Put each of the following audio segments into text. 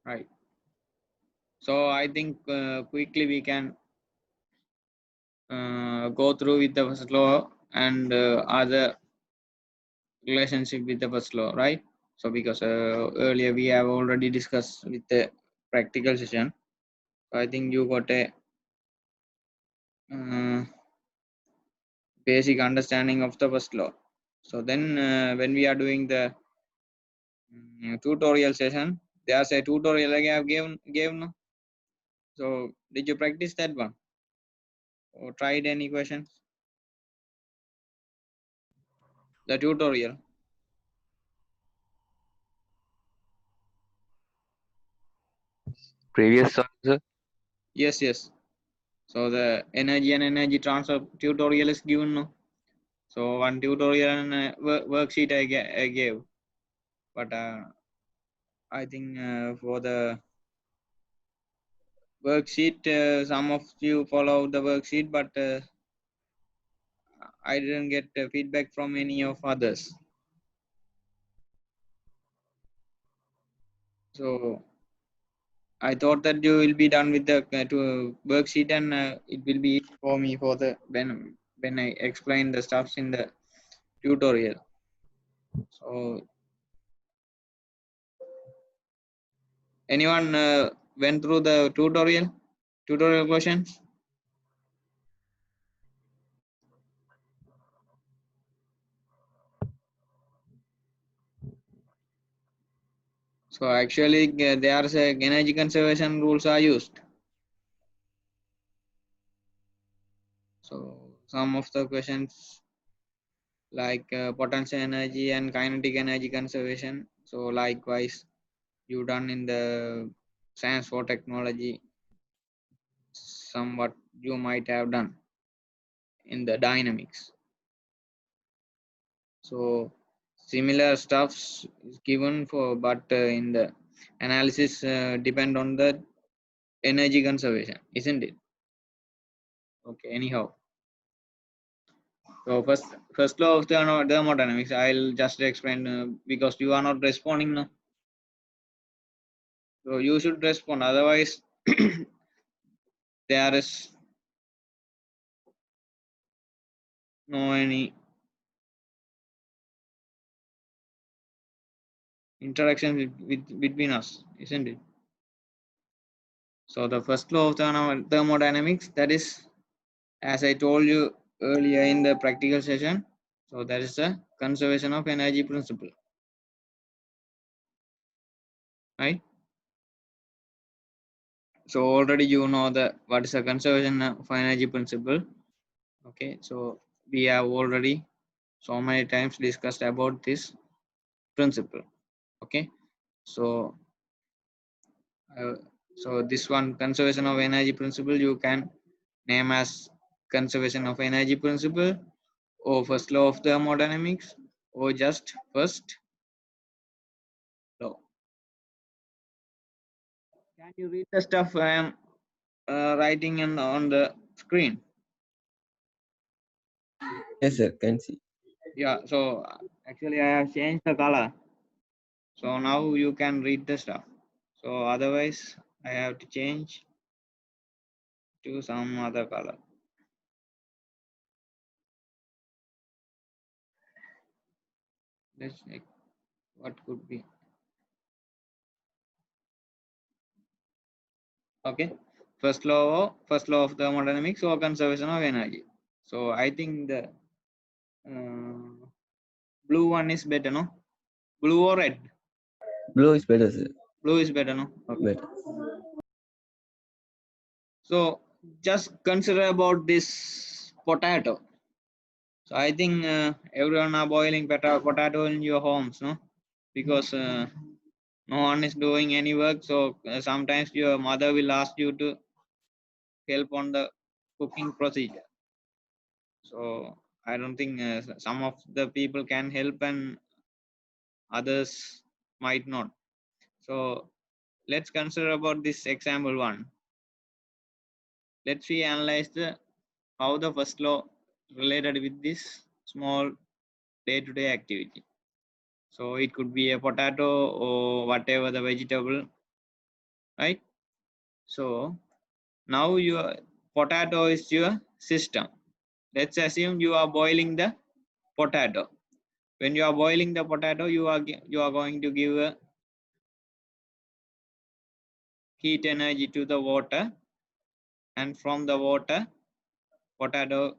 right? So I think quickly we can go through with the first law and other relationship with the first law, right? So because earlier we have already discussed with the practical session, so I think you got a uh, basic understanding of the first law. So then when we are doing the tutorial session, there's a tutorial I have given. No? So did you practice that one or tried any questions? The tutorial. Previous answer. Yes, yes. So the energy and energy transfer tutorial is given. No? So one tutorial and worksheet I gave, but I think for the worksheet, some of you follow the worksheet, but I didn't get feedback from any of others. So I thought that you will be done with the worksheet, and it will be easy for me for the when I explain the stuffs in the tutorial. So anyone went through the tutorial questions? So actually, there's a energy conservation rules are used. So some of the questions like potential energy and kinetic energy conservation. So likewise, you done in the science for technology, somewhat you might have done in the dynamics. So similar stuffs is given for, but in the analysis depend on the energy conservation, isn't it? Okay. Anyhow, so first law of thermodynamics, I'll just explain because you are not responding now. So you should respond. Otherwise, there is no any interaction between us, isn't it? So the first law of thermodynamics, that is, as I told you earlier in the practical session, so that is the conservation of energy principle, right? So already you know the what is the conservation of energy principle. Okay, so we have already so many times discussed about this principle. Okay, so uh, so this one conservation of energy principle you can name as conservation of energy principle or first law of thermodynamics or just first law. Can you read the stuff I am writing on the screen? Yes, sir. Can see. Yeah, so actually I have changed the color. So now you can read the stuff. So otherwise I have to change to some other color. Let's check what could be. Okay. First law of thermodynamics or conservation of energy. So I think the blue one is better, no? Blue or red? Blue is better, sir. Blue is better, no? Okay. Better. So just consider about this potato. So I think everyone are boiling potato in your homes, no? Because no one is doing any work. So sometimes your mother will ask you to help on the cooking procedure. So I don't think some of the people can help and others might not. So let's consider about this example one. Let's we analyze the how the first law related with this small day-to-day activity. So it could be a potato or whatever the vegetable right? So now your potato is your system. Let's assume you are boiling the potato. When you are boiling the potato, you are going to give a heat energy to the water, and from the water, potato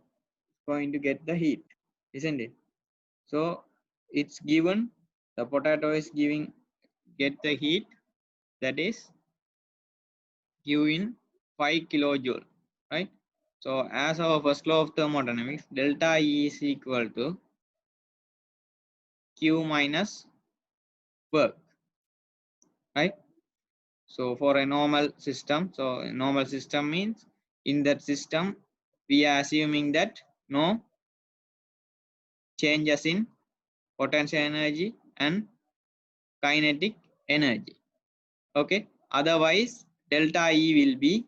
going to get the heat, isn't it? So it's given, the potato is get the heat, that is given 5 kilojoule, right? So as our first law of thermodynamics, delta E is equal to Q minus work, right? So for a normal system, so a normal system means in that system we are assuming that no changes in potential energy and kinetic energy. Okay, otherwise delta E will be,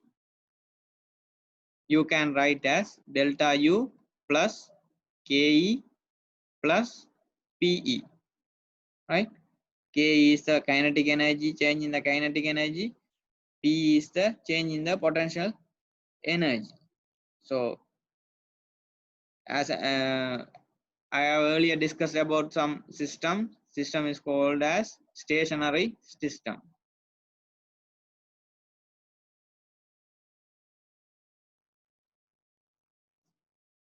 you can write as delta U plus Ke plus Pe, right? K is the kinetic energy, change in the kinetic energy. P is the change in the potential energy. So as I have earlier discussed about some system is called as stationary system.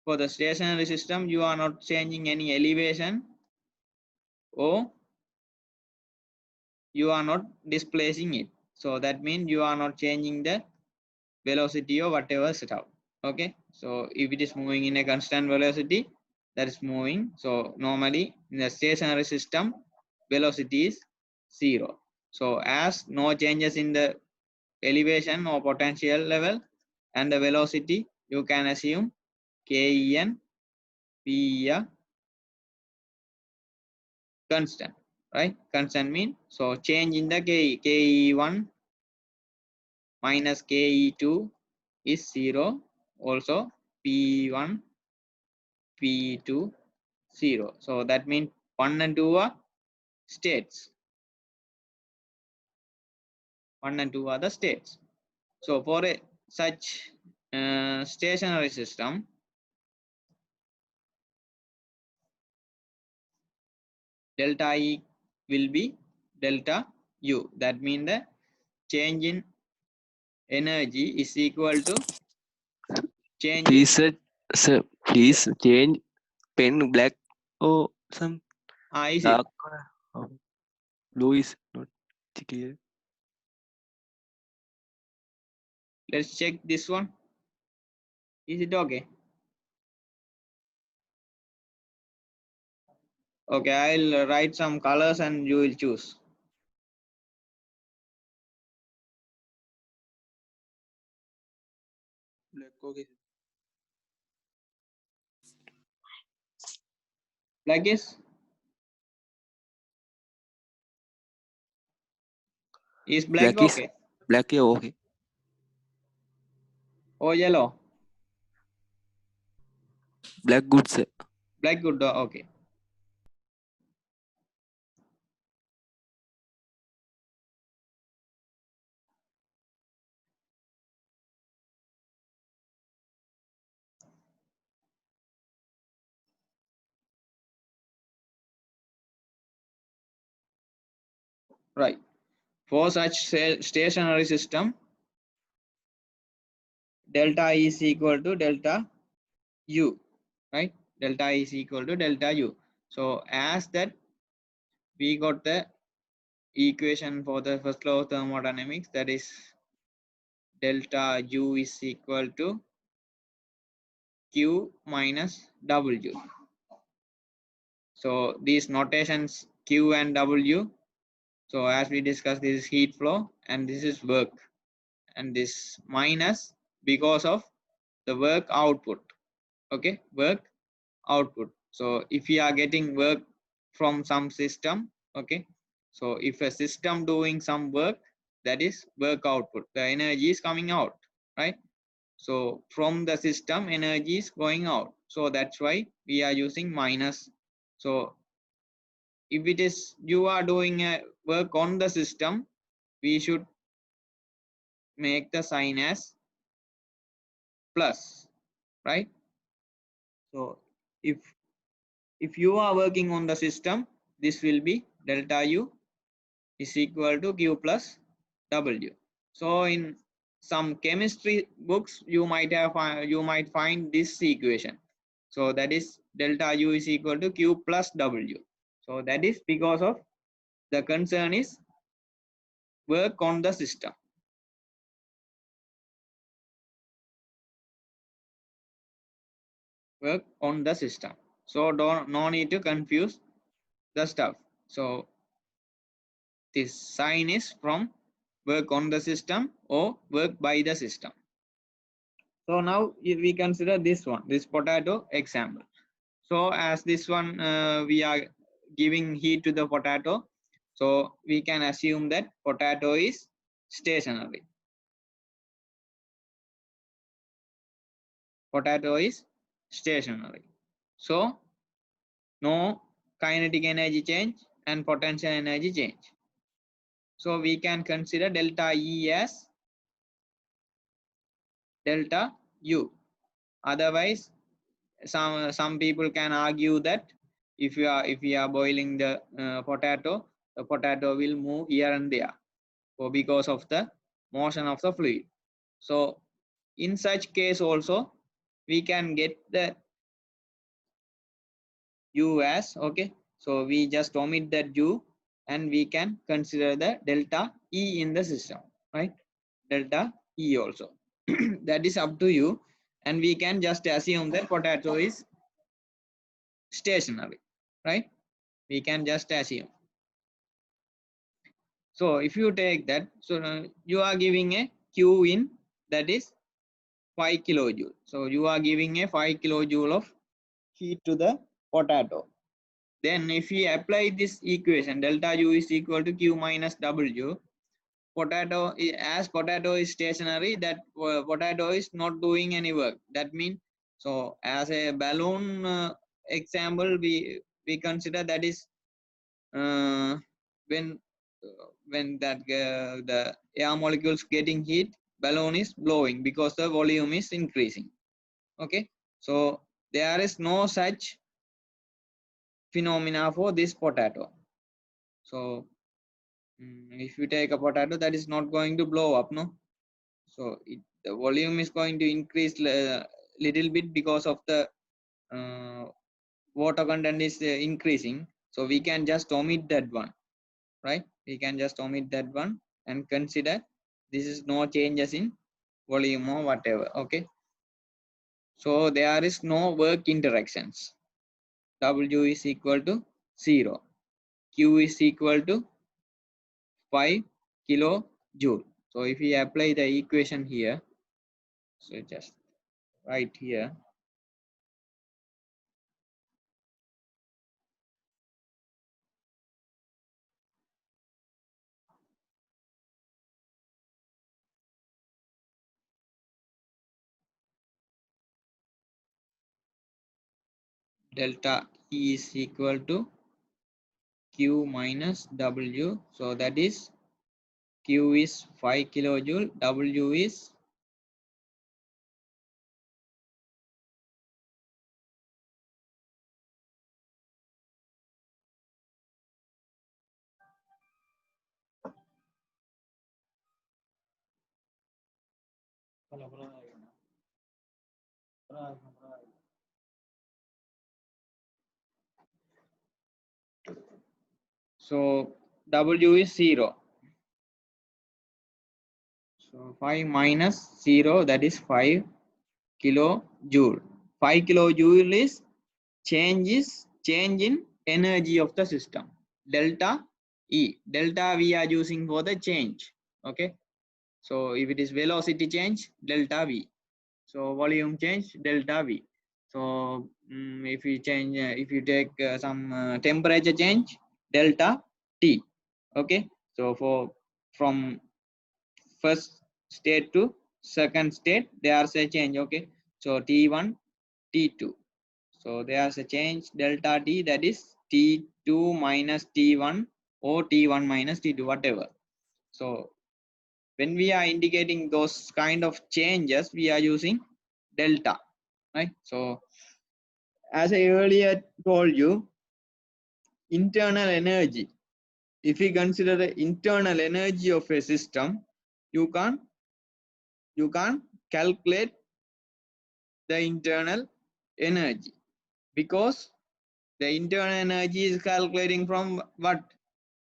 For the stationary system, you are not changing any elevation, or you are not displacing it. So that means you are not changing the velocity or whatever stuff. Okay, so if it is moving in a constant velocity, that is moving. So normally in the stationary system, velocity is 0. So as no changes in the elevation or potential level and the velocity, you can assume Ke and Pe are constant, right? Constant mean, so change in the Ke, Ke1 minus Ke2 is 0. Also P1, P2, 0. So that means 1 and 2 are states. 1 and 2 are the states. So for a such stationary system, delta E will be delta U. That means the change in energy is equal to change in, Please, sir, please change pen black or some is it? dark. Blue is not clear. Let's check this one. Is it okay? Okay, I'll write some colors and you will choose. Black, okay. Black is black Black is okay? black, yeah, okay. Or yellow? Black good, sir. Black good, okay. Right. For such stationary system, delta E is equal to delta U, right? Delta E is equal to delta U. So as that, we got the equation for the first law of thermodynamics, that is delta U is equal to Q minus W. So these notations Q and W, so as we discussed, this is heat flow and this is work, and this minus because of the work output. Okay, work output. So if we are getting work from some system, okay, so if a system doing some work, that is work output, the energy is coming out, right? So from the system, energy is going out, so that's why we are using minus. So if it is you are doing a work on the system, we should make the sign as plus, right? So if you are working on the system, this will be delta U is equal to Q plus W. So in some chemistry books, you might find this equation. So that is delta U is equal to Q plus W. So that is because of the concern is work on the system. Work on the system. So no need to confuse the stuff. So this sign is from work on the system or work by the system. So now if we consider this one, this potato example. So as this one we are giving heat to the potato, so we can assume that potato is stationary. Potato is stationary. So no kinetic energy change and potential energy change. So we can consider delta E as delta U. Otherwise, some people can argue that if we are boiling the potato will move here and there, or because of the motion of the fluid. So in such case also we can get the U as okay. So we just omit that U and we can consider the delta E in the system, right? Delta E also. That is up to you, and we can just assume that potato is stationary, right? We can just assume. So if you take that, so you are giving a Q in, that is 5 kilojoule. So you are giving a 5 kilojoule of heat to the potato. Then if we apply this equation, delta U is equal to Q minus W, potato is stationary, that potato is not doing any work. That means, so as a balloon example, we consider that is when the air molecules getting heat, balloon is blowing because the volume is increasing. Okay, so there is no such phenomena for this potato. So if you take a potato, that is not going to blow up, no? So the volume is going to increase little bit because of the water content is increasing. So we can just omit that one, right? We can just omit that one and consider this is no changes in volume or whatever. Okay, so there is no work interactions. W is equal to 0. Q is equal to 5 kilojoule. So if we apply the equation here, so just right here, delta E is equal to Q minus W. So that is Q is 5 kilojoule, W is so W is 0. So 5 minus 0, that is 5 kilojoule. 5 kilojoule is change in energy of the system. Delta E. Delta we are using for the change. Okay. So if it is velocity change, delta V. So volume change, delta V. So if you change, if you take some temperature change, delta T. Okay. So from first state to second state, there's a change. Okay. So T1, T2. So there's a change delta T, that is T2 minus T1 or T1 minus T2, whatever. So when we are indicating those kind of changes, we are using delta, right? So as I earlier told you, internal energy, if we consider the internal energy of a system, you can't calculate the internal energy, because the internal energy is calculating from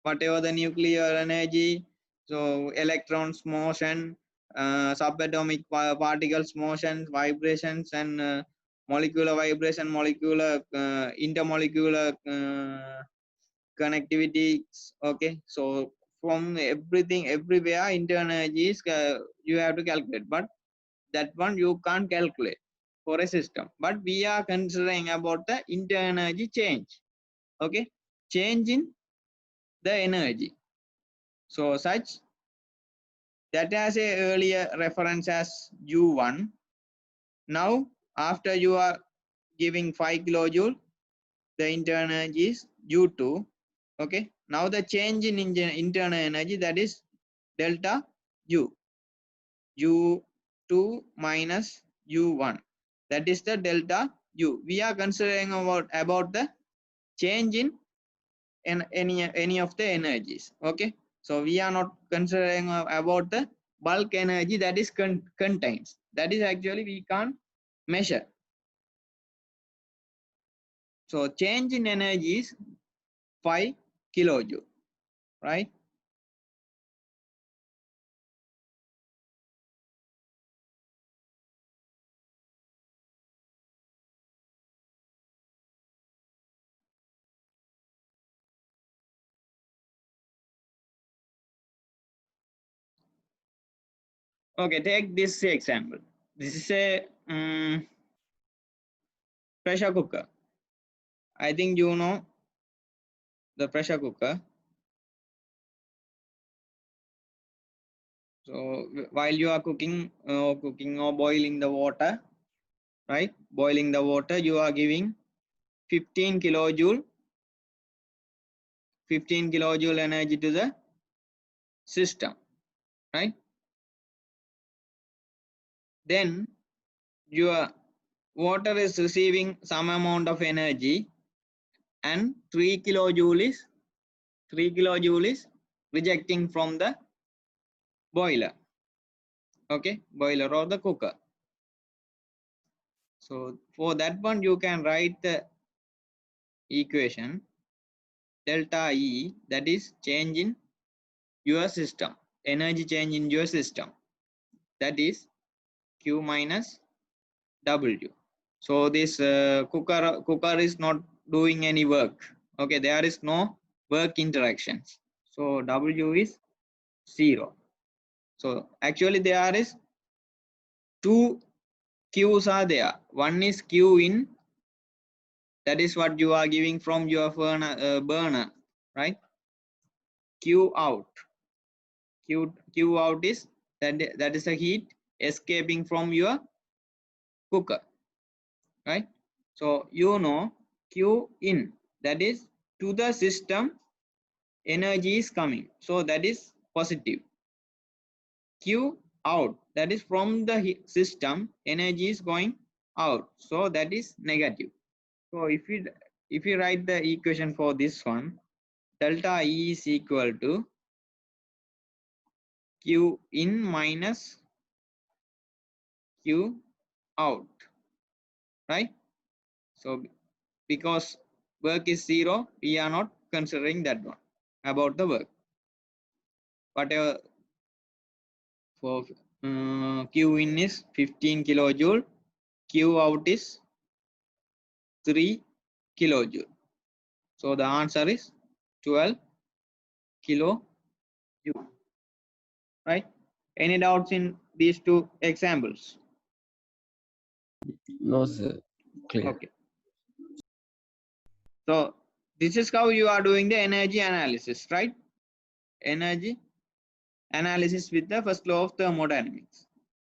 whatever the nuclear energy, so electrons motion, subatomic particles motion, vibrations, and molecular vibration, molecular intermolecular connectivity. Okay, so from everything, everywhere, internal energy is you have to calculate, but that one you can't calculate for a system. But we are considering about the internal energy change. Okay, change in the energy. So such that has a earlier reference as U1. Now after you are giving 5 kilojoule, the internal energy is U2. Okay, now the change in internal energy, that is delta U, U2 minus U1, that is the delta U. We are considering about the change in any of the energies. Okay, so we are not considering about the bulk energy that is contains, that is actually we can't measure. So change in energy is 5 kilojoule, right? Okay, take this example. This is a pressure cooker. I think you know the pressure cooker. So while you are cooking or boiling the water, right? Boiling the water, you are giving 15 kilojoule energy to the system, right? Then your water is receiving some amount of energy, and 3 kilojoule is rejecting from the boiler. Okay, boiler or the cooker. So for that one, you can write the equation delta E, that is change in your system, energy change in your system, that is Q minus W. So this cooker is not doing any work. Okay, there is no work interactions. So W is 0. So actually there is two Q's are there. One is Q in, that is what you are giving from your burner, right? Q out. Q out is that is a heat escaping from your cooker, right? So you know Q in, that is to the system energy is coming, so that is positive. Q out, that is from the system energy is going out, so that is negative. So if you write the equation for this one, delta E is equal to Q in minus Q out, right? So because work is 0, we are not considering that one about the work. Whatever for Q in is 15 kilojoule, Q out is 3 kilojoule. So the answer is 12 kilojoule, right? Any doubts in these two examples? No, sir. Clear. Okay. So this is how you are doing the energy analysis, right? Energy analysis with the first law of thermodynamics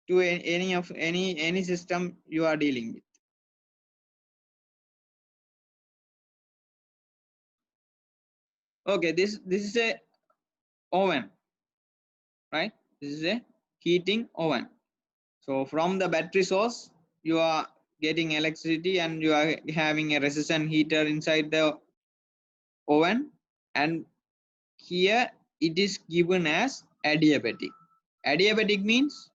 to any system you are dealing with. Okay, this is a oven, right? This is a heating oven. So from the battery source, you are getting electricity and you are having a resistant heater inside the oven, and here it is given as adiabatic. Adiabatic means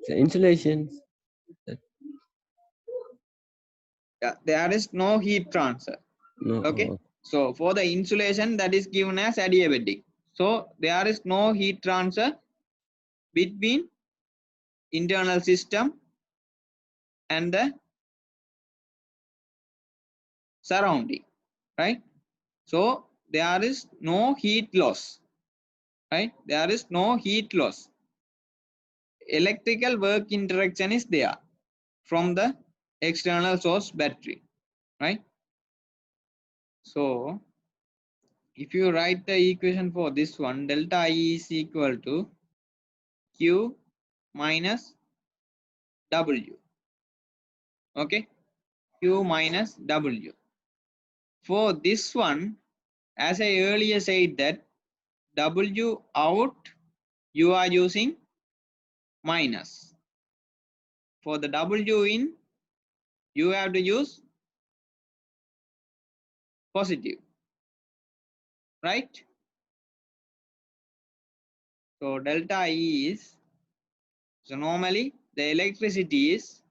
So insulations. there is no heat transfer. No. Okay. So for the insulation, that is given as adiabatic. So there is no heat transfer between internal system and the surrounding, right? So there is no heat loss, right? There is no heat loss. Electrical work interaction is there from the external source battery, right? So if you write the equation for this one, delta E is equal to Q minus W. Okay, Q minus W. For this one, as I earlier said that W out you are using minus. For the W in, you have to use positive, right? So delta E is, so normally the electricity is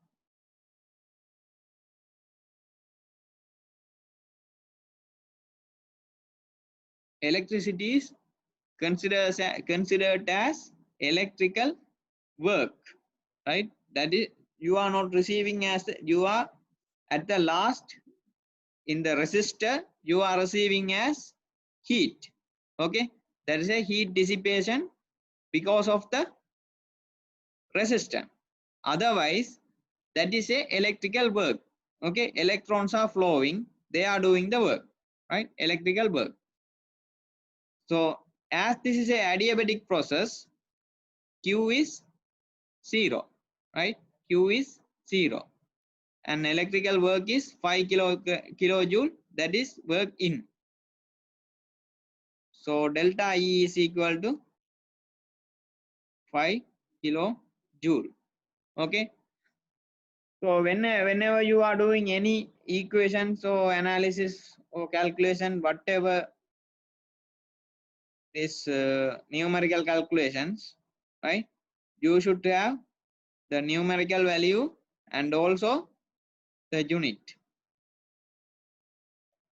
considered as electrical work, right? That is, you are not receiving as you are at the last in the resistor, you are receiving as heat. Okay, that is a heat dissipation because of the resistor. Otherwise, that is a electrical work. Okay, electrons are flowing, they are doing the work, right? Electrical work. So as this is a adiabatic process, Q is 0, right? Q is 0, and electrical work is 5 kilojoule, that is work in. So delta E is equal to 5 kilojoule. Okay. So whenever you are doing any equations or analysis or calculation, whatever is numerical calculations, right? You should have the numerical value and also the unit.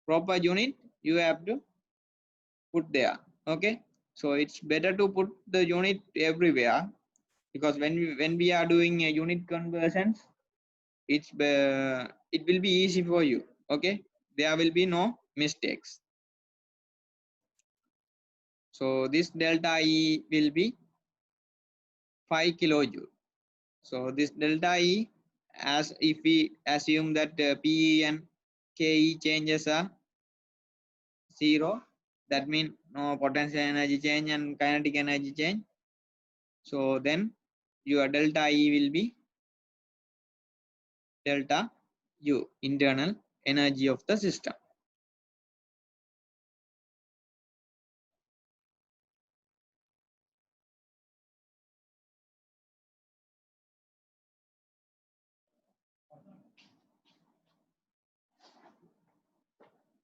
Proper unit you have to put there. Okay. So it's better to put the unit everywhere, because when we are doing a unit conversions, it will be easy for you. Okay, there will be no mistakes. So this delta E will be 5 kilojoule. So this delta E, as if we assume that PE and KE changes are 0, that means no potential energy change and kinetic energy change. So then your delta E will be delta U, internal energy of the system.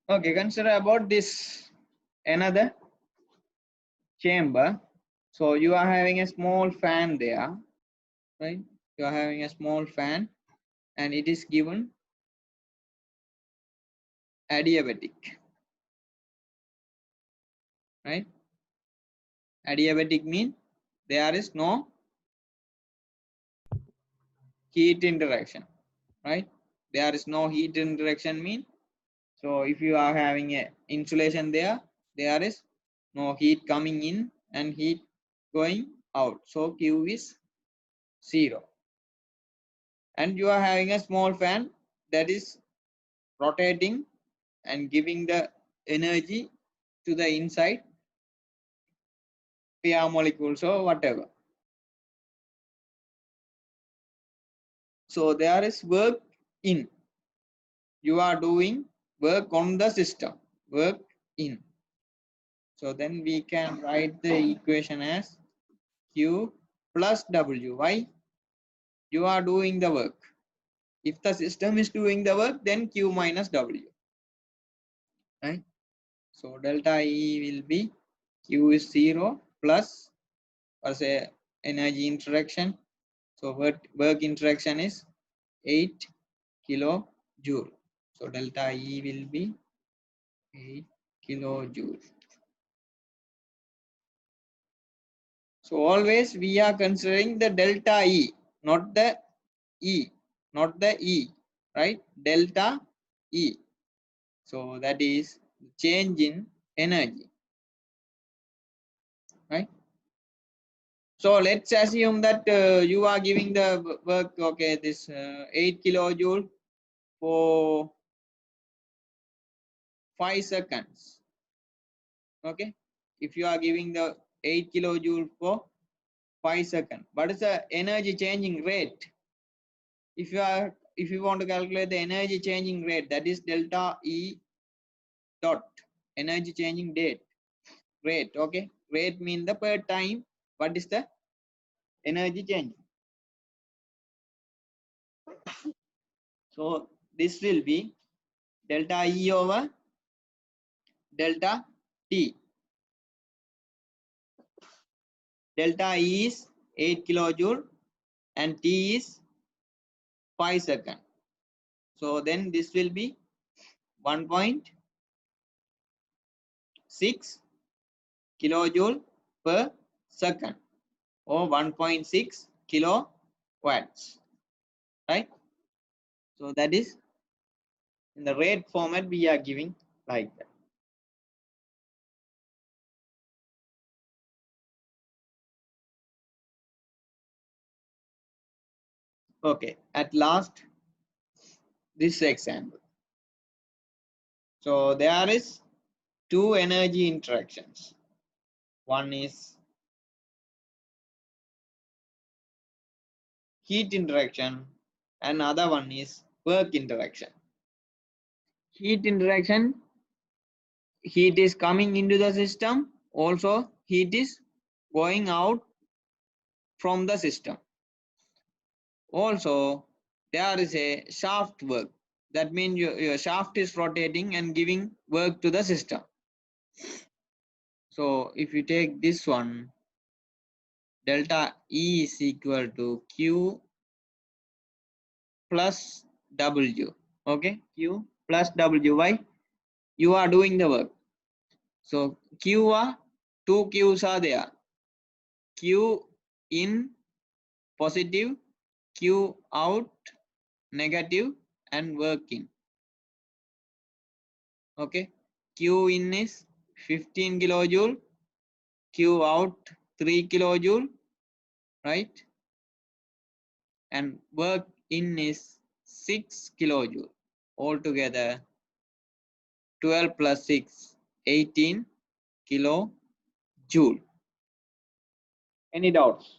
Okay, consider about this another chamber. So you are having a small fan there, right? You are having a small fan and it is given adiabatic, right? Adiabatic means there is no heat interaction, right? There is no heat interaction mean, so if you are having a insulation there is no heat coming in and heat going out, so Q is 0. And you are having a small fan that is rotating and giving the energy to the inside via molecules or whatever. So there is work in, you are doing work on the system, work in. So then we can write the equation as Q plus W. Why? You are doing the work. If the system is doing the work, then Q minus W. Right? So delta E will be Q is 0 plus, or say, energy interaction. So work interaction is 8 kilojoule. So delta E will be 8 kilojoule. So always we are considering the delta E, not the E, right? Delta E. So that is change in energy, right? So let's assume that you are giving the work, okay, this 8 kilojoule for 5 seconds. Okay, if you are giving the 8 kilojoule for 5 seconds, what is the energy changing rate? If you want to calculate the energy changing rate, that is delta E dot energy changing rate. Okay, rate mean the per time. What is the energy changing? So this will be delta E over delta T. Delta E is 8 kilojoule and T is 5 seconds. So then this will be 1.6 kilojoule per second, or 1.6 kilowatts, right? So that is in the rate format we are giving like that. Okay, at last this example. So there is two energy interactions. One is heat interaction and other one is work interaction. Heat interaction, heat is coming into the system, also heat is going out from the system. Also there is a shaft work. That means your shaft is rotating and giving work to the system. So if you take this one, delta E is equal to Q plus W. Okay, Q plus W. Why? You are doing the work. So Q are two Qs are there. Q in positive, Q out negative, and work in. Okay, Q in is 15 kilojoule, Q out 3 kilojoule, right? And work in is 6 kilojoule. Altogether 12 plus 6, 18 kilojoule. Any doubts?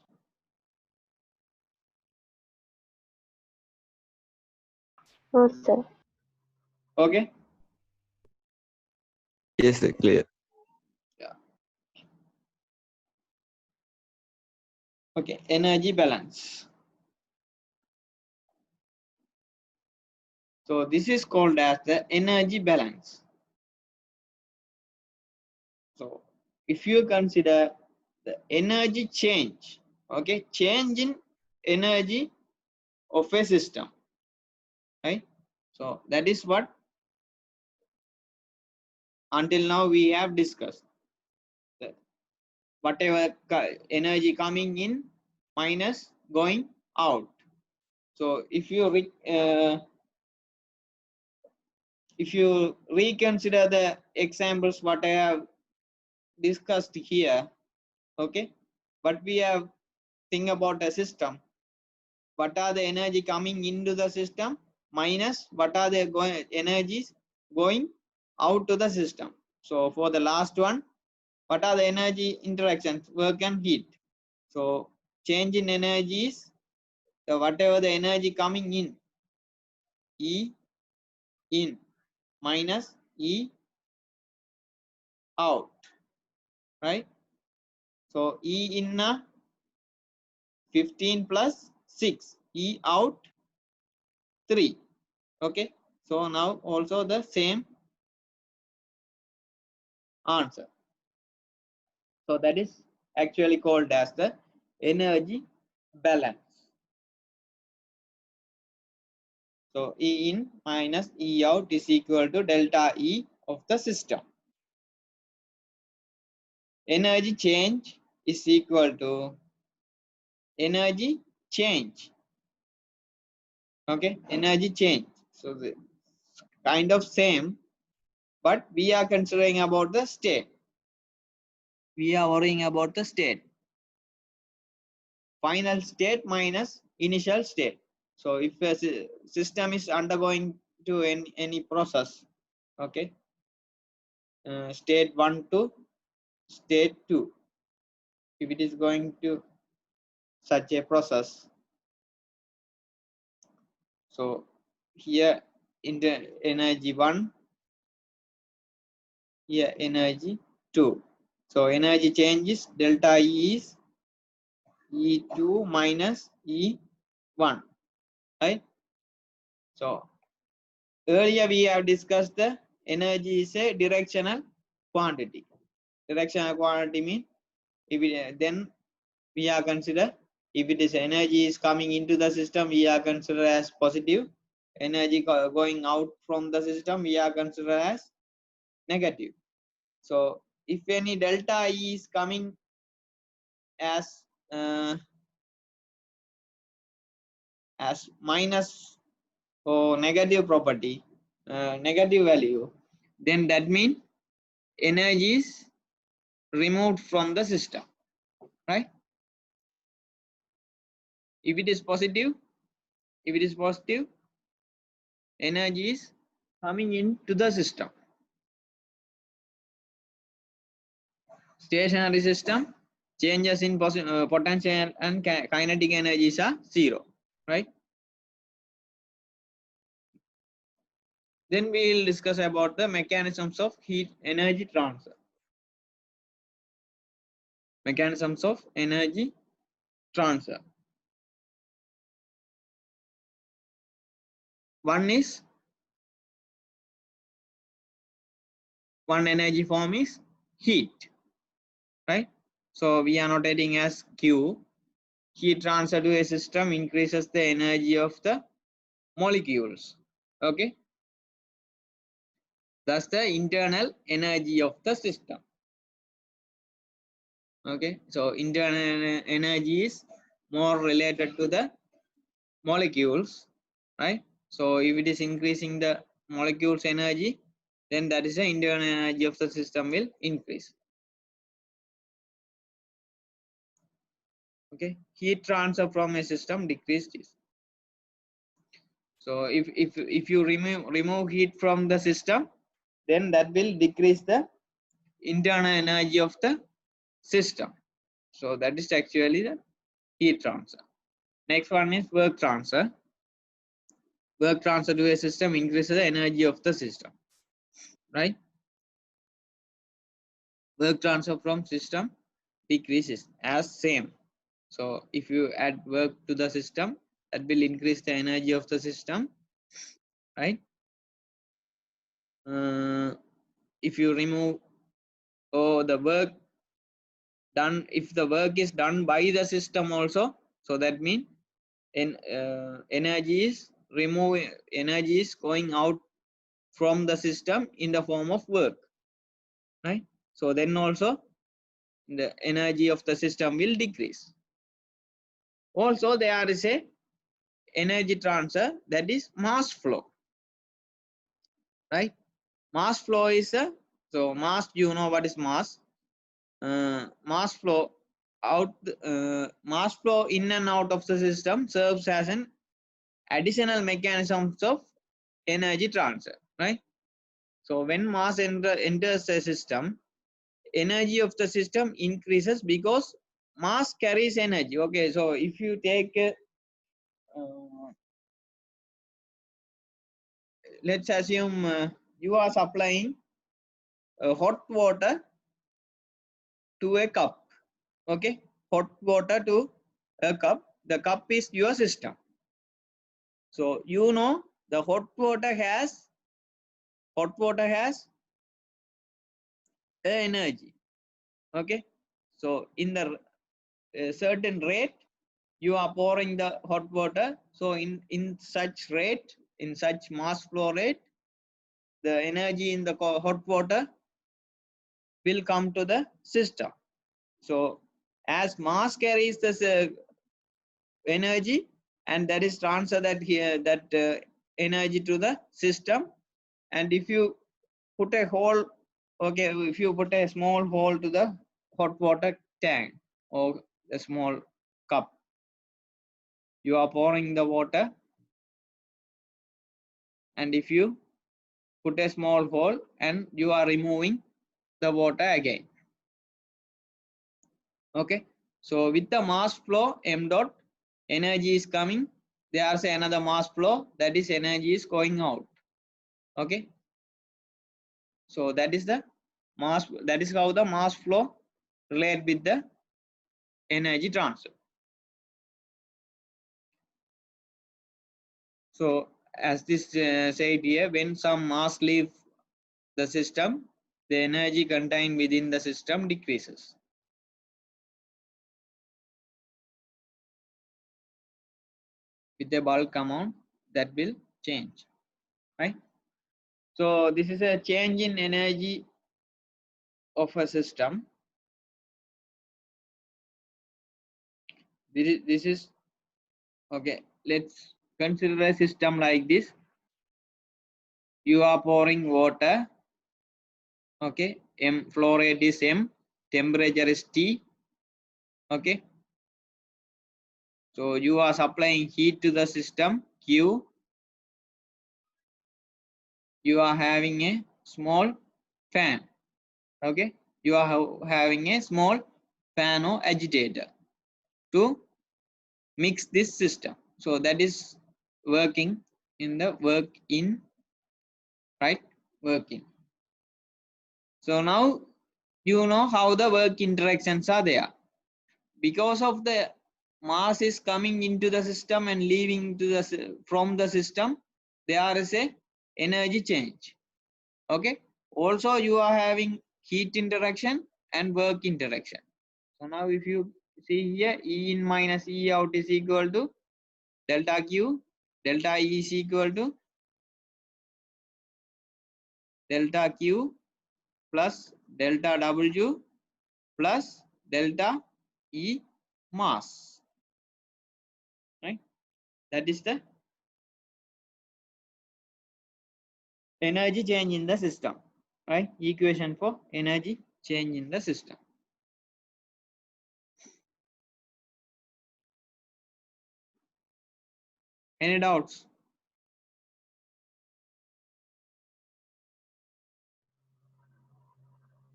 No, sir. Okay. Yes, sir. Clear. Yeah. Okay. Energy balance. So this is called as the energy balance. So if you consider the energy change, okay, change in energy of a system, right? So that is what until now we have discussed. Whatever energy coming in minus going out. So if you reconsider the examples what I have discussed here, okay, but we have think about a system. What are the energy coming into the system minus what are the energies going out to the system. So for the last one, what are the energy interactions? Work and heat. So change in energy is whatever the energy coming in, E in minus E out, right? So E in 15 plus 6, E out 3. Okay, so now also the same answer. So that is actually called as the energy balance. So E in minus E out is equal to delta E of the system. Energy change is equal to energy change. Okay, energy change. So the kind of same, but we are considering about the state. We are worrying about the state. Final state minus initial state. So if a system is undergoing to any process, okay, state 1 to state 2, if it is going to such a process, so here in the energy 1, here energy 2. So energy changes delta E is E2 minus E1, right? So earlier we have discussed the energy is a directional quantity. Directional quantity means if it, then we are consider if it is energy is coming into the system, we are consider as positive. Energy going out from the system, we are consider as negative. So if any delta E is coming as minus or negative property, negative value, then that means energy is removed from the system, right? If it is positive, energy is coming into the system. Stationary system, changes in potential and kinetic energies are 0, right? Then we will discuss about the mechanisms of heat energy transfer. Mechanisms of energy transfer. One energy form is heat, right? So we are notating as Q. Heat transfer to a system increases the energy of the molecules. Okay. That's the internal energy of the system. Okay. So internal energy is more related to the molecules, right? So if it is increasing the molecules energy, then that is the internal energy of the system will increase. Okay. Heat transfer from a system decreases. So if you remove heat from the system, then that will decrease the internal energy of the system. So that is actually the heat transfer. Next one is work transfer. Work transfer to a system increases the energy of the system, right? Work transfer from system decreases as same. So if you add work to the system, that will increase the energy of the system, right? If you remove the work done, if the work is done by the system also, so that means energy is going out from the system in the form of work, right? So then also the energy of the system will decrease. Also there is a energy transfer, that is mass flow, right? Mass flow is so mass, you know what is mass. Mass flow out, mass flow in and out of the system serves as an additional mechanisms of energy transfer, right? So when mass enters the system, energy of the system increases because mass carries energy. Okay, so if you take let's assume you are supplying hot water to a cup. Okay, hot water to a cup. The cup is your system. So you know the hot water has energy. Okay, so in the certain rate you are pouring the hot water. So in such rate, in such mass flow rate, the energy in the hot water will come to the system. So as mass carries this energy, and that is transfer that here that energy to the system. And if you put a hole, okay, if you put a small hole to the hot water tank or a small cup, you are pouring the water, and if you put a small hole and you are removing the water again. Okay, so with the mass flow m dot, energy is coming, there's another mass flow, that is energy is going out. Okay, so that is the mass, that is how the mass flow relate with the energy transfer. So as this said here, when some mass leave the system, the energy contained within the system decreases. With the bulk amount, that will change, right? So this is a change in energy of a system. This is okay. Let's consider a system like this. You are pouring water. Okay, m flow rate is m, temperature is T. Okay, so you are supplying heat to the system Q. You are having a small fan. Okay, you are having a small fan or agitator to mix this system. So that is working in the work in, right? Working. So now you know how the work interactions are there. Because of the mass is coming into the system and leaving to the from the system, there is a energy change. Okay, also you are having heat interaction and work interaction. So now if you see here, E in minus E out is equal to delta Q, delta E is equal to delta Q plus delta W plus delta E mass, right? That is the energy change in the system, right? Equation for energy change in the system. Any doubts?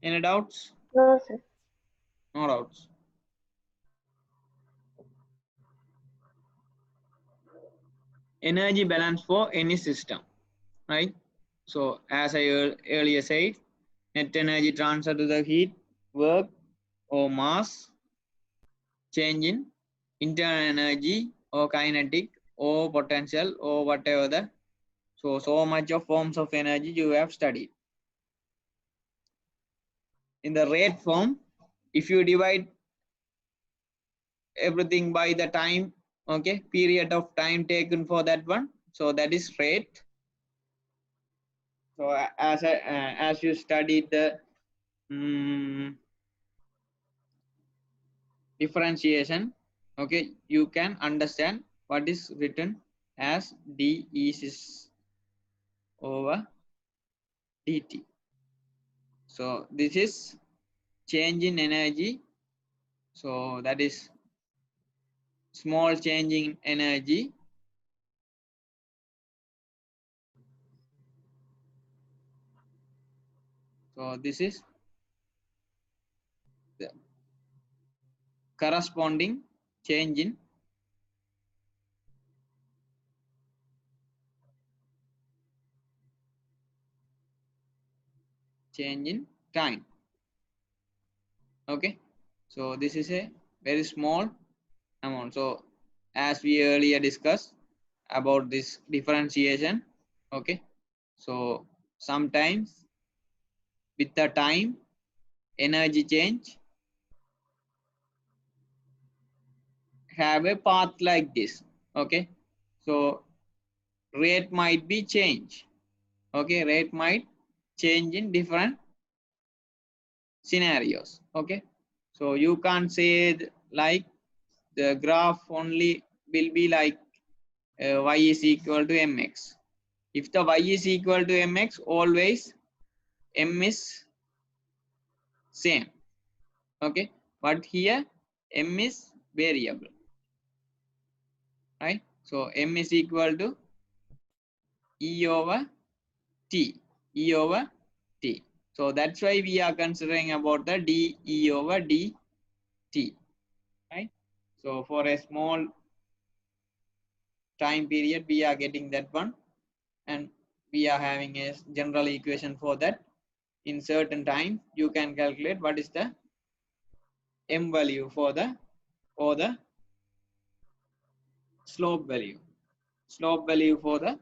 Any doubts? No, sir. No doubts. Energy balance for any system, right? So as I earlier said, net energy transfer to the heat, work or mass, change in internal energy or kinetic or potential or whatever the, so much of forms of energy you have studied. In the rate form, if you divide everything by the time, okay, period of time taken for that one, so that is rate. So as you studied the differentiation, okay, you can understand what is written as d is over dt. So this is change in energy, so that is small change in energy. So this is the corresponding change in time. Okay, so this is a very small amount. So as we earlier discussed about this differentiation, okay, so sometimes with the time energy change have a path like this. Okay, so rate might be change. Okay, rate might change in different scenarios. Okay, so you can't say like the graph only will be like y is equal to mx. If the y is equal to mx, always m is same. Okay, but here m is variable, right? So m is equal to e over t, e over t. So that's why we are considering about the dE over dt, right? So for a small time period, we are getting that one, and we are having a general equation for that. In certain time, you can calculate what is the m value for the or the slope value for the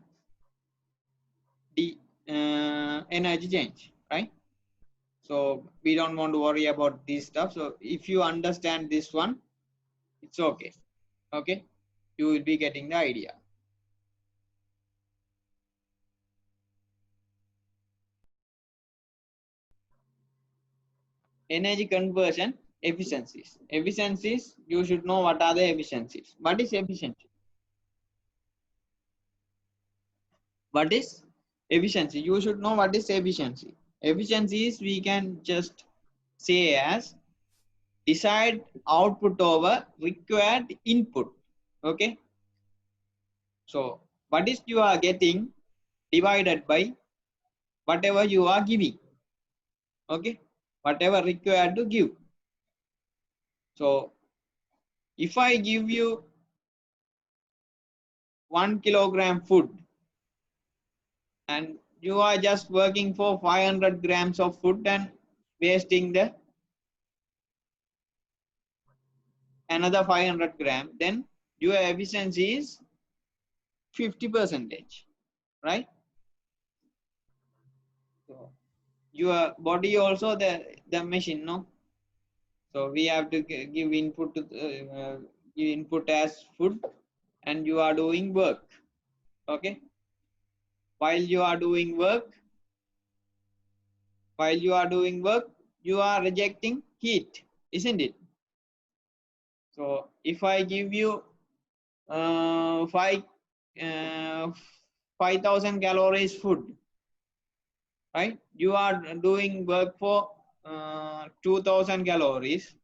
energy change, right? So we don't want to worry about this stuff. So if you understand this one, it's okay. Okay, you will be getting the idea. Energy conversion efficiencies. Efficiencies, you should know what are the efficiencies. What is efficiency? What is efficiency? You should know what is efficiency. Efficiency is, we can just say as desired output over required input. Okay, so what is you are getting divided by whatever you are giving. Okay, whatever required to give. So if I give you 1 kilogram food and you are just working for 500 grams of food and wasting the another 500 gram, then your efficiency is 50%, right? So your body also the machine, no? So we have to give input to give input as food, and you are doing work. Okay, while you are doing work, you are rejecting heat, isn't it? So if I give you 5,000 calories food, right? You are doing work for 2,000 calories,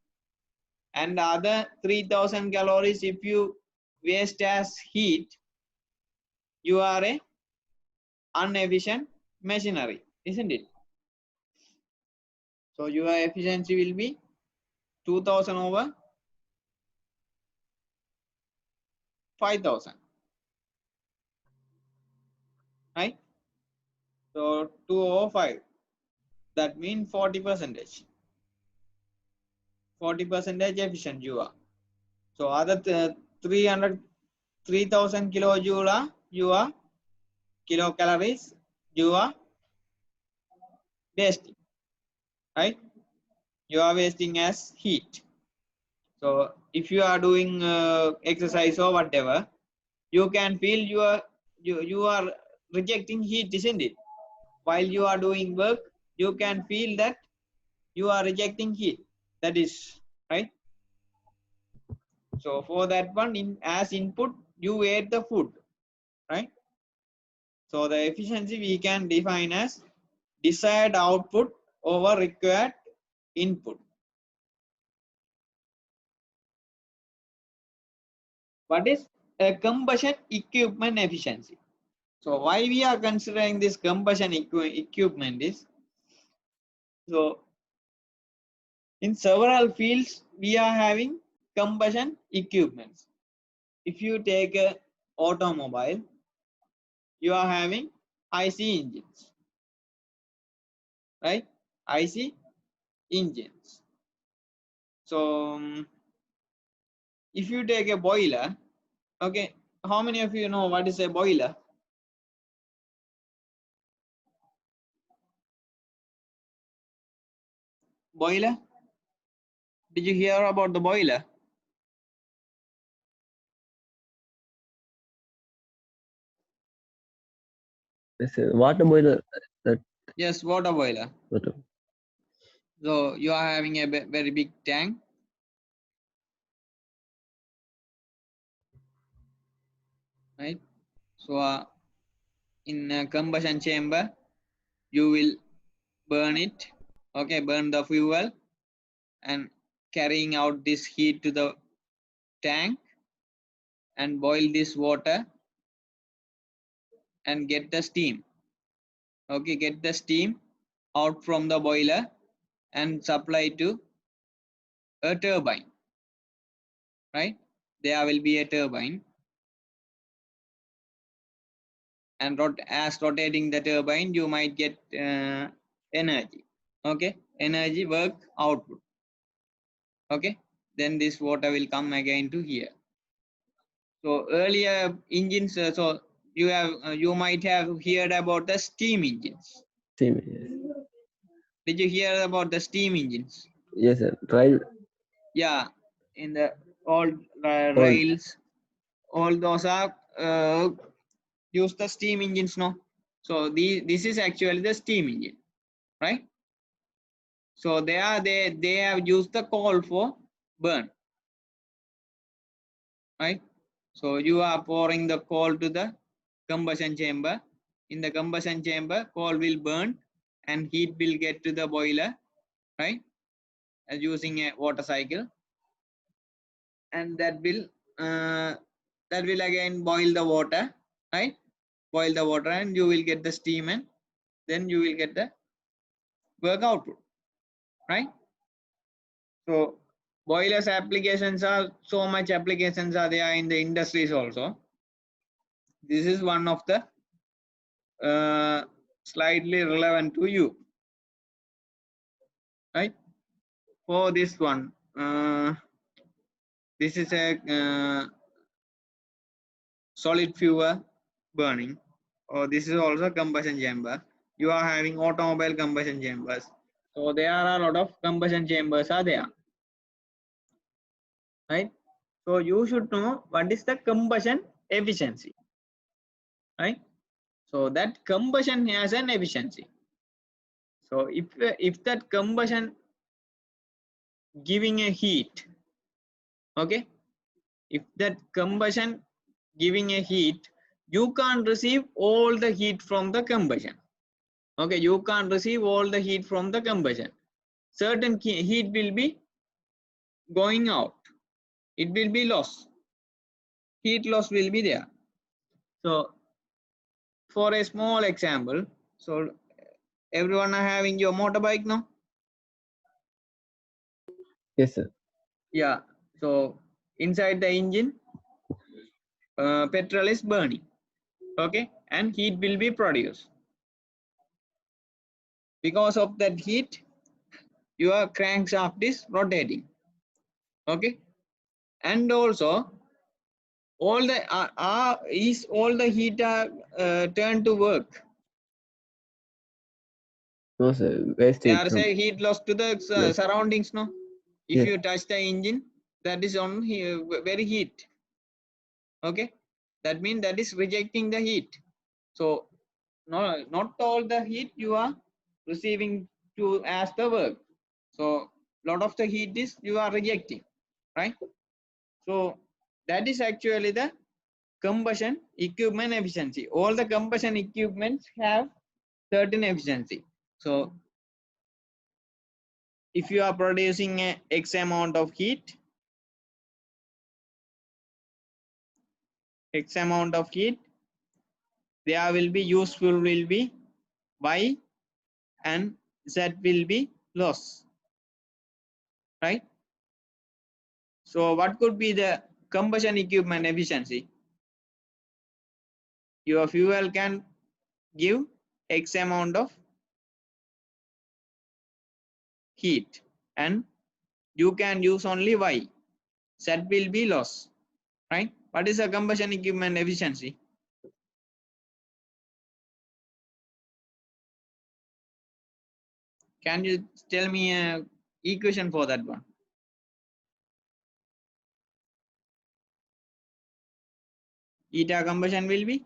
and other 3,000 calories if you waste as heat, you are a inefficient machinery, isn't it? So your efficiency will be 2,000 over 5,000, right? So 2 over 5, that means 40%. 40% efficient you are. So other 3,000 kilojoule are your kilocalories you are wasting, right? You are wasting as heat. So if you are doing exercise or whatever, you can feel you are rejecting heat, isn't it? While you are doing work, you can feel that you are rejecting heat. That is right. So for that one, as input, you ate the food, right? So the efficiency we can define as desired output over required input. What is a combustion equipment efficiency? So why we are considering this combustion equipment is, so in several fields we are having combustion equipments. If you take a automobile, you are having IC engines, right? IC engines. So if you take a boiler, okay, how many of you know what is a boiler? Boiler? Did you hear about the boiler? Yes, sir. Water boiler. That Yes, water boiler. water. So you are having a very big tank. Right? So in a combustion chamber, you will burn it, okay, burn the fuel and carrying out this heat to the tank and boil this water and get the steam, okay, get the steam out from the boiler and supply to a turbine, right? There will be a turbine, and as rotating the turbine you might get energy, okay, energy, work, output, okay, then this water will come again to here. So earlier engines, so you might have heard about the steam engines. Steam. Yes. Did you hear about the steam engines? Yes, sir. Drive. Yeah, in the old Old. rails, all those are use the steam engines, no? So this is actually the steam engine, right? So they have used the coal for burn, right? So you are pouring the coal to the combustion chamber. In the combustion chamber, coal will burn and heat will get to the boiler, right? As using a water cycle, and that will again boil the water, right? Boil the water and you will get the steam, and then you will get the work output, right? So boilers applications are so much applications are there in the industries also. This is one of the slightly relevant to you, right? For this one, this is a solid fuel burning, or this is also combustion chamber. You are having automobile combustion chambers, so there are a lot of combustion chambers are there, right? So you should know what is the combustion efficiency, right? So that combustion has an efficiency. So if that combustion giving a heat, okay, if that combustion giving a heat, you can't receive all the heat from the combustion, okay, you can't receive all the heat from the combustion. Certain heat will be going out, it will be lost, heat loss will be there. So for a small example, so everyone are having your motorbike now? Yes, sir. Yeah, so inside the engine petrol is burning, okay, and heat will be produced. Because of that heat, your crankshaft is rotating, okay, and also all the all the heat are turned to work. No, sir. Wastage. There is a heat loss to the Yes. surroundings, no? If Yes. you touch the engine, that is on here, very heat, okay, that means that is rejecting the heat. So no, not all the heat you are receiving to as the work. So lot of the heat is you are rejecting, right? So that is actually the combustion equipment efficiency. All the combustion equipments have certain efficiency. So if you are producing a X amount of heat, there will be useful will be Y and Z will be loss, right? So what could be the combustion equipment efficiency? Your fuel can give X amount of heat, and you can use only Y. Z will be loss, right? What is the combustion equipment efficiency? Can you tell me a equation for that one? Eta combustion will be?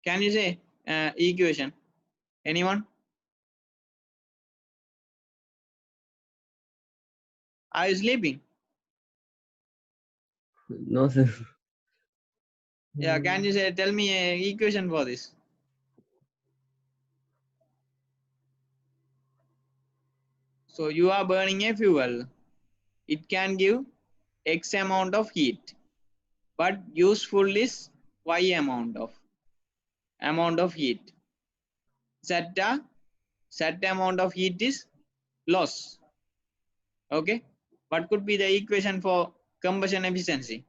Can you say equation? Anyone? Are you sleeping? No, sir. Yeah, can you say, tell me a equation for this? So you are burning a fuel. It can give X amount of heat, but useful is Y amount of heat. Z amount of heat is loss. Okay. What could be the equation for combustion efficiency?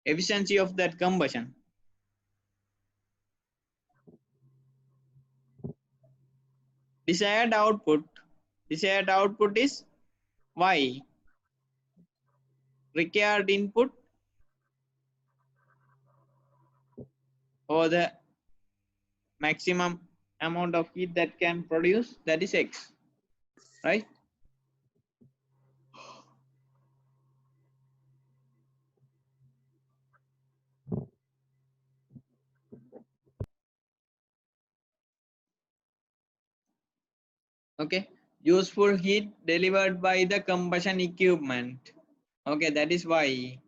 Efficiency of that combustion. Desired output is Y. Required input or the maximum amount of heat that can produce, that is X, right? Okay, useful heat delivered by the combustion equipment. Okay, that is Y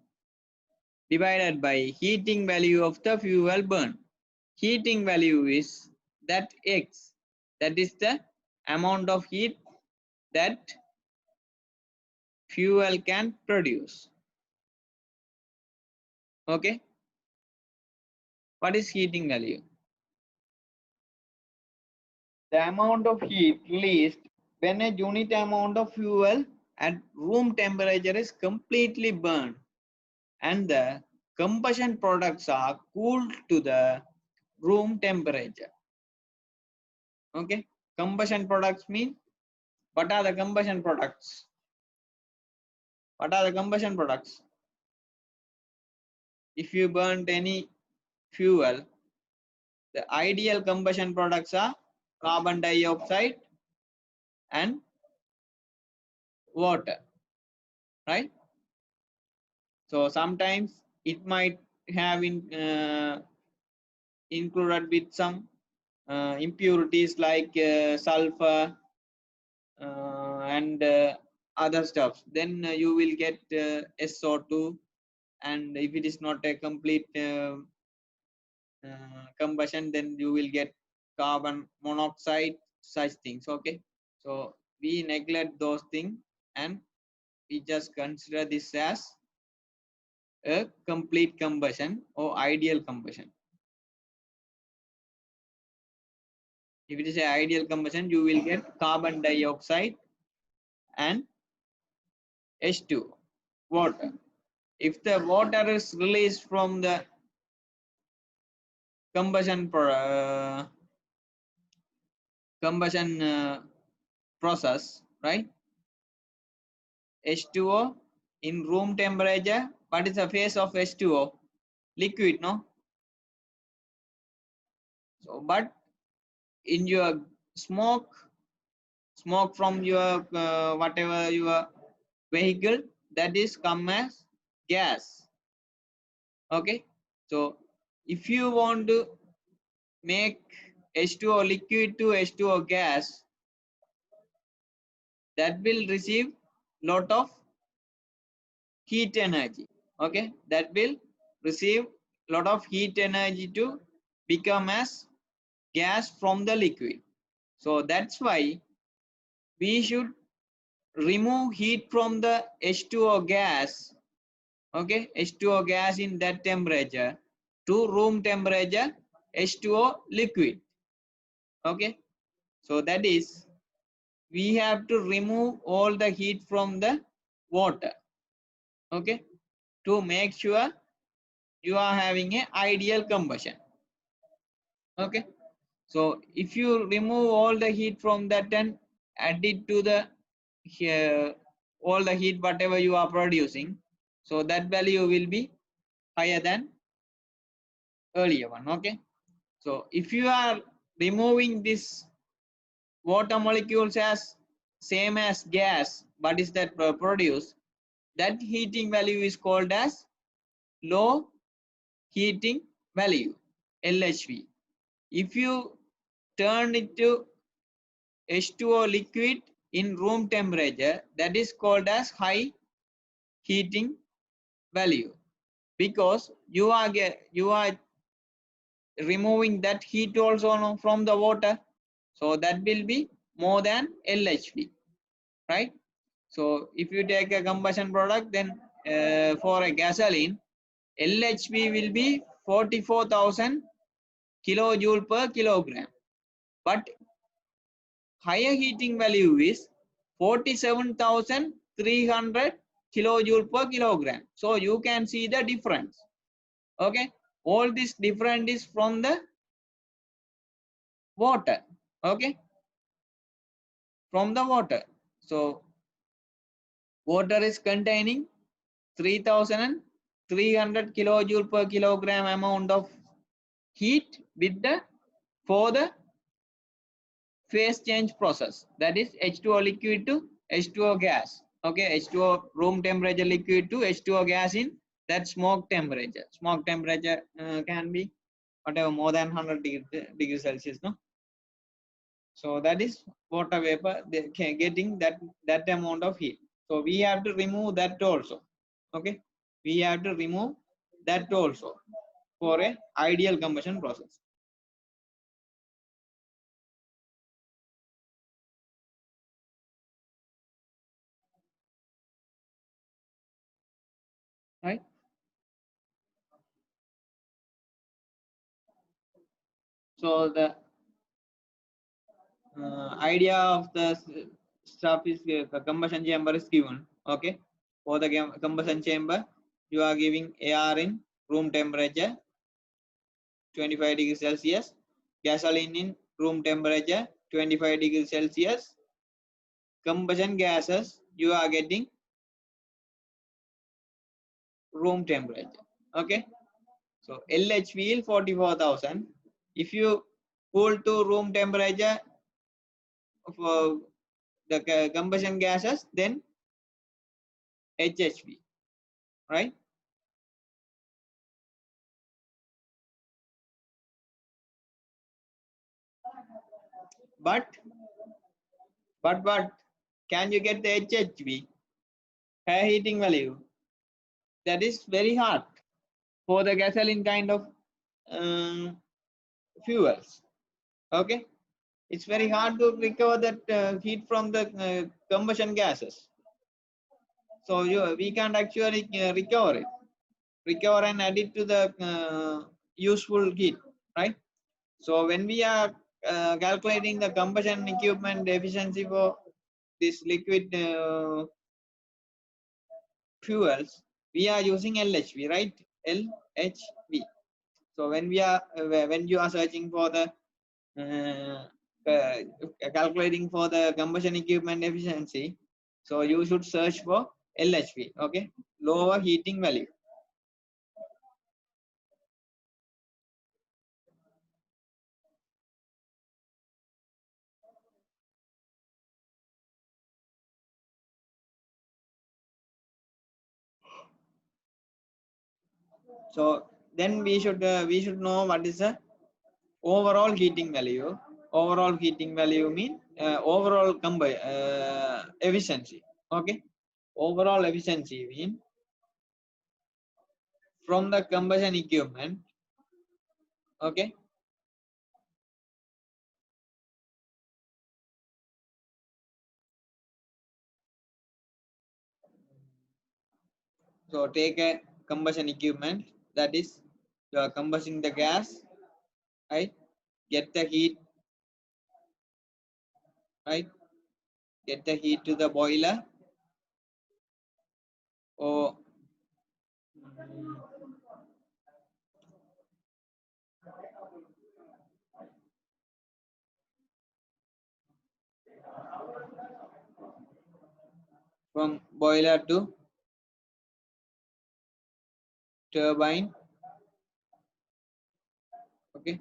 divided by heating value of the fuel burn. Heating value is that X, that is the amount of heat that fuel can produce. Okay, what is heating value? The amount of heat released when a unit amount of fuel at room temperature is completely burned and the combustion products are cooled to the room temperature. Okay, combustion products mean, what are the combustion products? What are the combustion products? If you burnt any fuel, the ideal combustion products are carbon dioxide and water, right? So sometimes it might have included with some impurities like sulfur and other stuff. Then you will get SO2, and if it is not a complete combustion, then you will get carbon monoxide, such things. Okay, so we neglect those things and we just consider this as a complete combustion or ideal combustion. If it is an ideal combustion, you will get carbon dioxide and H2, water. If the water is released from the combustion process, right? H2O in room temperature, what is the phase of H2O? Liquid, no? So, but in your smoke from your whatever your vehicle, that is come as gas. Okay, so if you want to make H2O liquid to H2O gas, that will receive lot of heat energy. Okay, that will receive lot of heat energy to become as gas from the liquid. So that's why we should remove heat from the H2O gas. Okay, H2O gas in that temperature to room temperature H2O liquid. Okay, so that is, we have to remove all the heat from the water. Okay, to make sure you are having a ideal combustion. Okay, so if you remove all the heat from that and add it to the here all the heat whatever you are producing, so that value will be higher than earlier one. Okay, so if you are removing this water molecules as same as gas, what is that produced, that heating value is called as low heating value, LHV. If you turn it to H2O liquid in room temperature, that is called as high heating value, because you are removing that heat also from the water, so that will be more than LHV, right? So if you take a combustion product, then for a gasoline, LHV will be 44,000 kilojoule per kilogram, but higher heating value is 47,300 kilojoule per kilogram. So you can see the difference. Okay, all this difference is from the water. Okay, from the water. So water is containing 3,300 kilojoule per kilogram amount of heat with the for the phase change process, that is H2O liquid to H2O gas. Okay, H2O room temperature liquid to H2O gas in that smoke temperature. Smoke temperature can be whatever more than 100 degrees Celsius, no? So that is water vapor, they can getting that amount of heat. So we have to remove that also. Okay, we have to remove that also for a ideal combustion process. Right? So the idea of the stuff is the combustion chamber is given. Okay, for the combustion chamber, you are giving air in room temperature 25 degrees Celsius, gasoline in room temperature 25 degrees Celsius, combustion gases you are getting room temperature. Okay, so LHV 44,000. If you cool to room temperature for the combustion gases, then HHV, right? But can you get the HHV, high heating value? That is very hard for the gasoline kind of fuels. Okay, it's very hard to recover that heat from the combustion gases. So we can't actually recover and add it to the useful heat, right? So when we are calculating the combustion equipment efficiency for this liquid fuels, we are using LHV, right? LHV. So when we are when you are searching for the calculating for the combustion equipment efficiency, so you should search for LHV. Okay, lower heating value. So then we should know what is the overall heating value. Overall heating value mean overall efficiency. Okay, overall efficiency mean from the combustion equipment. Okay, so take a combustion equipment, that is you are combusting the gas, right? Get the heat, right? Get the heat to the boiler, or from boiler to turbine. Okay,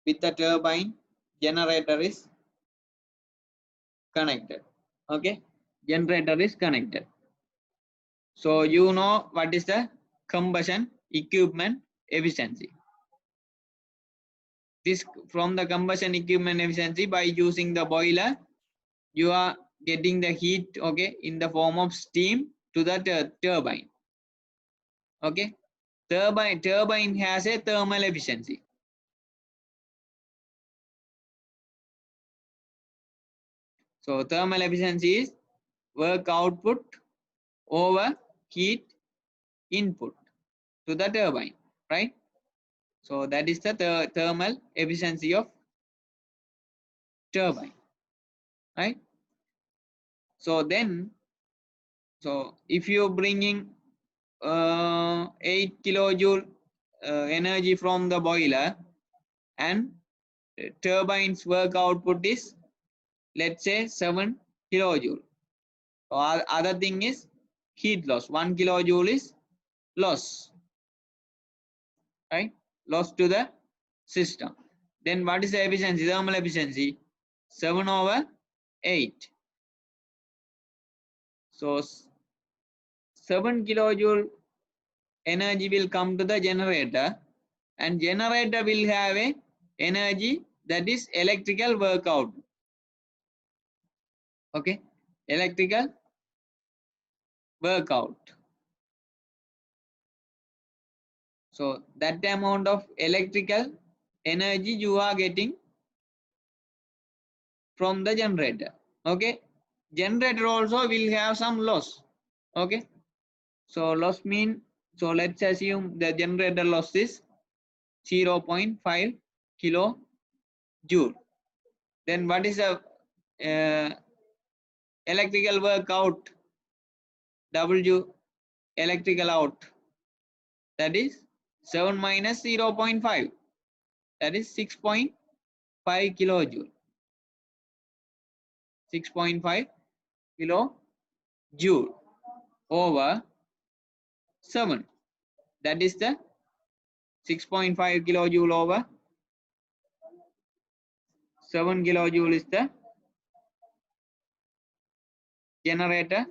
with the turbine, generator is connected. Okay, generator is connected. So you know what is the combustion equipment efficiency. This from the combustion equipment efficiency, by using the boiler, you are getting the heat, okay, in the form of steam to the turbine. Okay, turbine has a thermal efficiency. So thermal efficiency is work output over heat input to the turbine, right? So that is the thermal efficiency of turbine, right? So then, so if you bringing 8 kilojoule energy from the boiler, and turbine's work output is, let's say, 7 kilojoule. So other thing is heat loss. 1 kilojoule is loss, right? Loss to the system. Then what is the efficiency? Thermal efficiency 7 over 8. So 7 kilojoule energy will come to the generator, and generator will have a energy that is electrical work output. Okay, electrical workout. So that amount of electrical energy you are getting from the generator. Okay, generator also will have some loss. Okay, so loss mean, so let's assume the generator loss is 0.5 kilojoule. Then what is the electrical work out? W electrical out, that is 7 minus 0.5, that is 6.5 kilojoule. 6.5 kilojoule over 7, that is the 6.5 kilojoule over 7 kilojoule is the generator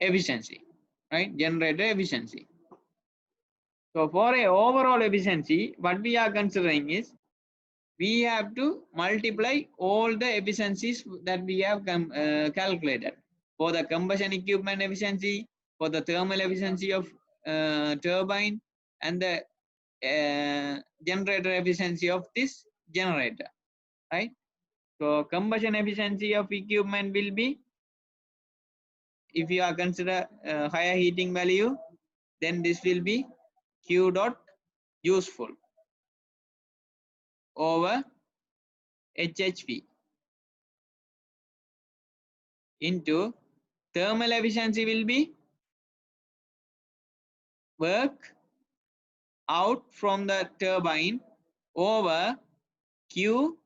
efficiency, right? Generator efficiency. So for a overall efficiency, what we are considering is, we have to multiply all the efficiencies that we have calculated for the combustion equipment efficiency, for the thermal efficiency of turbine, and the generator efficiency of this generator, right? So combustion efficiency of equipment will be, if you are consider higher heating value, then this will be Q dot useful over HHP into thermal efficiency will be work out from the turbine over Q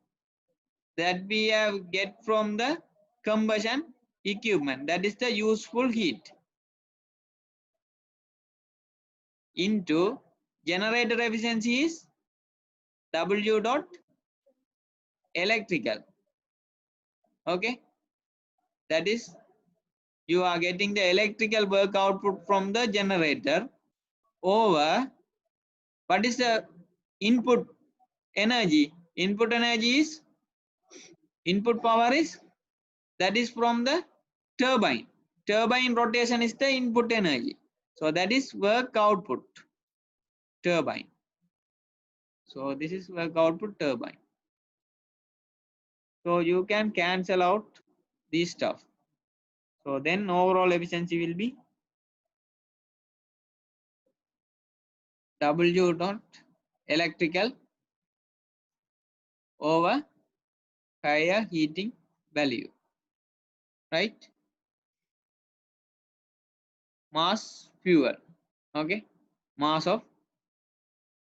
that we have get from the combustion equipment, that is the useful heat, into generator efficiency is W dot electrical. Okay, that is, you are getting the electrical work output from the generator over, what is the input energy? Input energy is, input power is, that is from the turbine. Turbine rotation is the input energy. So that is work output turbine. So this is work output turbine. So you can cancel out this stuff. So then overall efficiency will be W dot electrical over higher heating value, right? Mass fuel. Okay, mass of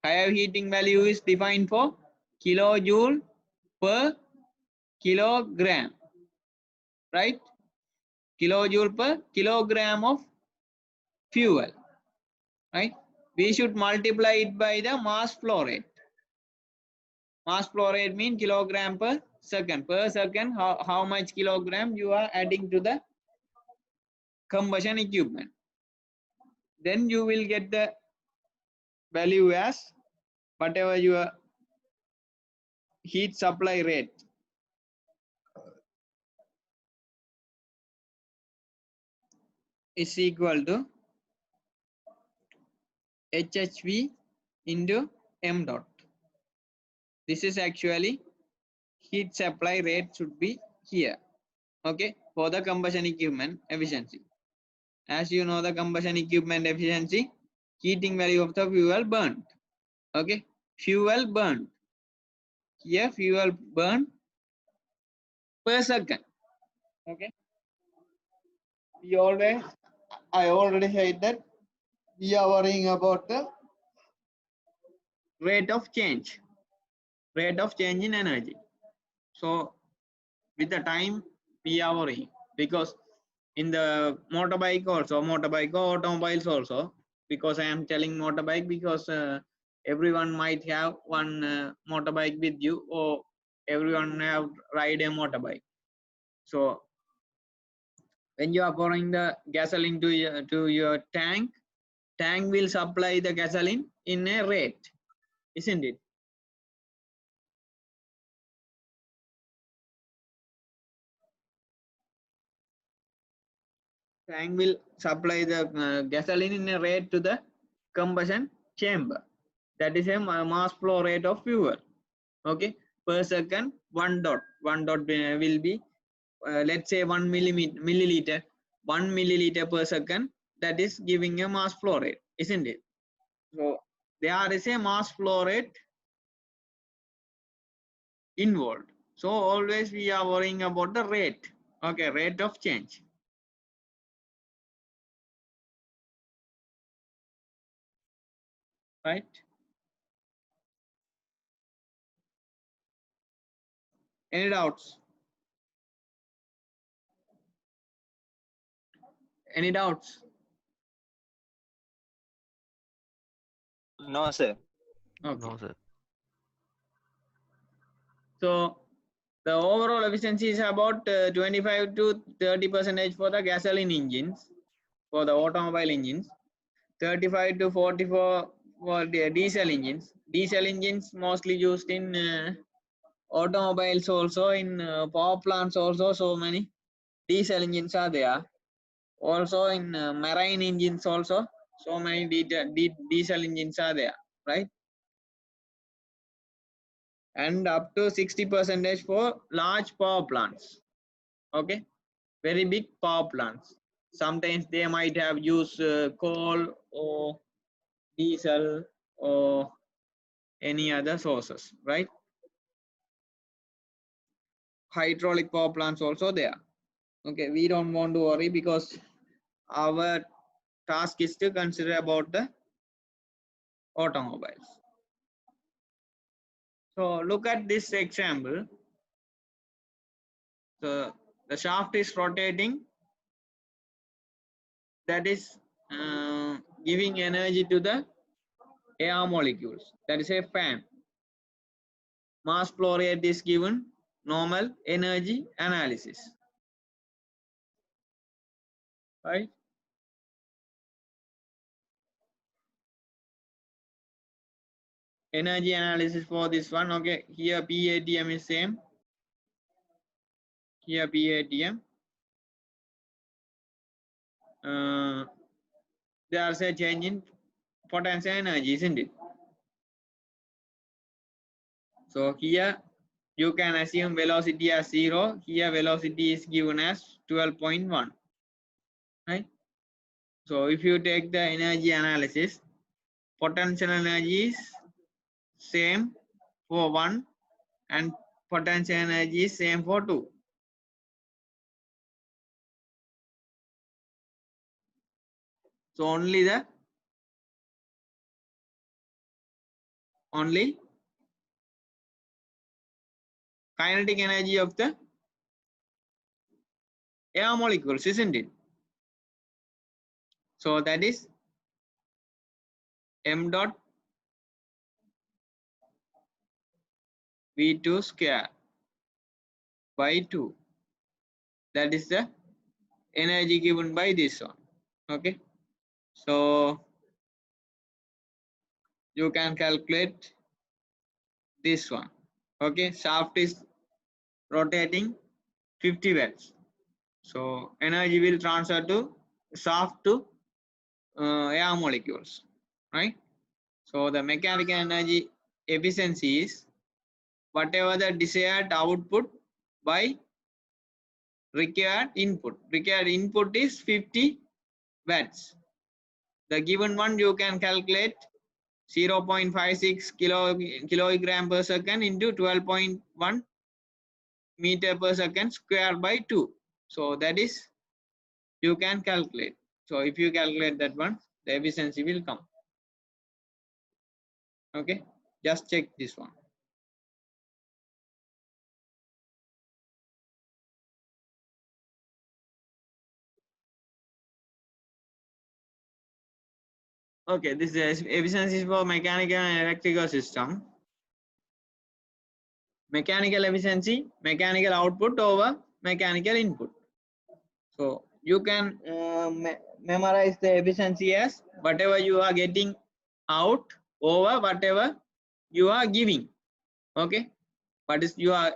higher heating value is defined for kilojoule per kilogram. right? Kilojoule per kilogram of fuel, right? We should multiply it by the mass flow rate. Mass flow rate means kilogram per second. Per second, how much kilogram you are adding to the combustion equipment. Then you will get the value as whatever your heat supply rate. Is equal to HHV into m dot. This is actually heat supply rate should be here. Okay, for the combustion equipment efficiency. As you know, the combustion equipment efficiency, heating value of the fuel burned. Okay, fuel burned. Here fuel burned per second. Okay, I already said that we are worrying about the rate of change in energy. So with the time we are worrying, because in the motorbike or automobiles also, because I am telling motorbike because everyone might have one motorbike with you, or everyone have ride a motorbike. So when you are pouring the gasoline to your tank will supply the gasoline in a rate, isn't it? Tank will supply the gasoline in a rate to the combustion chamber. That is a mass flow rate of fuel. Okay, per second, one dot will be let's say 1 milliliter, 1 milliliter per second. That is giving a mass flow rate, isn't it? So there is a mass flow rate involved. So always we are worrying about the rate. Okay, rate of change. Right? Any doubts? Any doubts? No, sir. Okay. No, sir. So the overall efficiency is about 25 to 30% for the gasoline engines, for the automobile engines, 35 to 44 for the diesel engines. Diesel engines mostly used in automobiles also, in power plants also. So many diesel engines are there. Also in marine engines also, so many diesel engines are there, right? And up to 60% for large power plants. Okay, very big power plants. Sometimes they might have used coal or diesel or any other sources, right? Hydraulic power plants also there. Okay, we don't want to worry because our task is to consider about the automobiles. So look at this example. So the shaft is rotating, that is giving energy to the air molecules. That is a fan. Mass flow rate is given, normal energy analysis. Right? Energy analysis for this one. Okay, here PATM is same. Here PATM. There's a change in potential energy, isn't it? So here you can assume velocity as 0. Here velocity is given as 12.1. Right? So if you take the energy analysis, potential energy is same for 1 and potential energy is same for 2. So only kinetic energy of the air molecules, isn't it? So that is m dot v2 square by 2. That is the energy given by this one. Okay, so you can calculate this one. Okay, shaft is rotating 50 watts, so energy will transfer to shaft to air molecules, right? So the mechanical energy efficiency is whatever the desired output by required input. Required input is 50 watts. The given one you can calculate 0.56 kilogram per second into 12.1 meter per second square by 2. So that is you can calculate. So if you calculate that one, the efficiency will come. Okay, just check this one. Okay, this is efficiency for mechanical and electrical system. Mechanical efficiency, mechanical output over mechanical input. So you can memorize the efficiency as whatever you are getting out over whatever you are giving. Okay, what is you are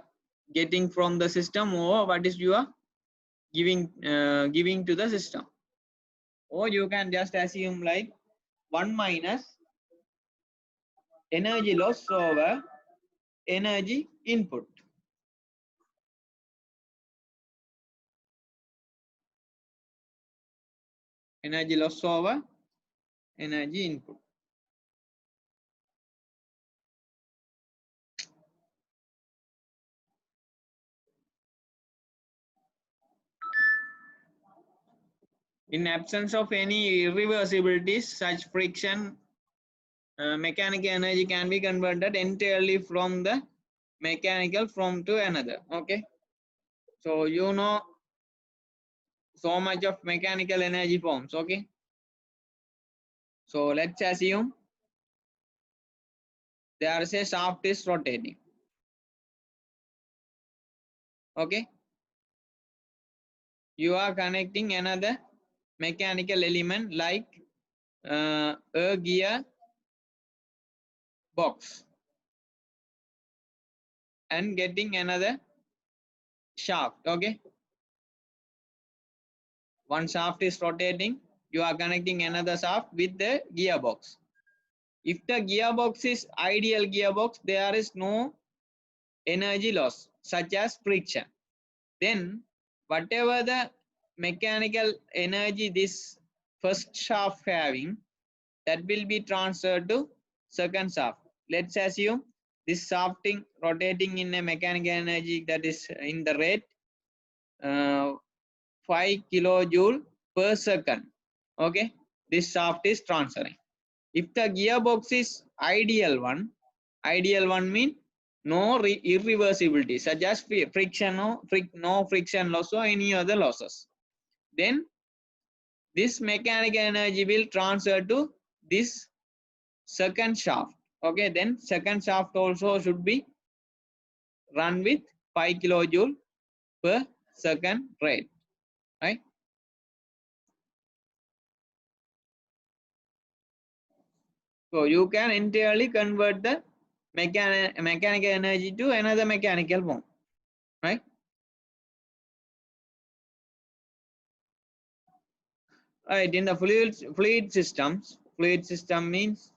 getting from the system or what is you are giving giving to the system. Or you can just assume like 1 minus energy loss over energy input. Energy loss over energy input. In absence of any irreversibilities, such friction mechanical energy can be converted entirely from the mechanical from to another. Okay, so you know so much of mechanical energy forms. Okay, so let's assume there is a shaft is rotating. Okay, you are connecting another mechanical element like a gear box and getting another shaft. Okay, one shaft is rotating, you are connecting another shaft with the gearbox. If the gearbox is ideal gearbox, there is no energy loss such as friction. Then whatever the mechanical energy this first shaft having, that will be transferred to second shaft. Let's assume this shafting rotating in a mechanical energy that is in the rate 5 kilojoule per second. Okay, this shaft is transferring. If the gearbox is ideal one mean no irreversibility such as friction or no friction loss or any other losses, then this mechanical energy will transfer to this second shaft. Okay, then second shaft also should be run with 5 kilojoule per second rate, right? So you can entirely convert the mechanical energy to another mechanical form, right? Right, in the fluid system means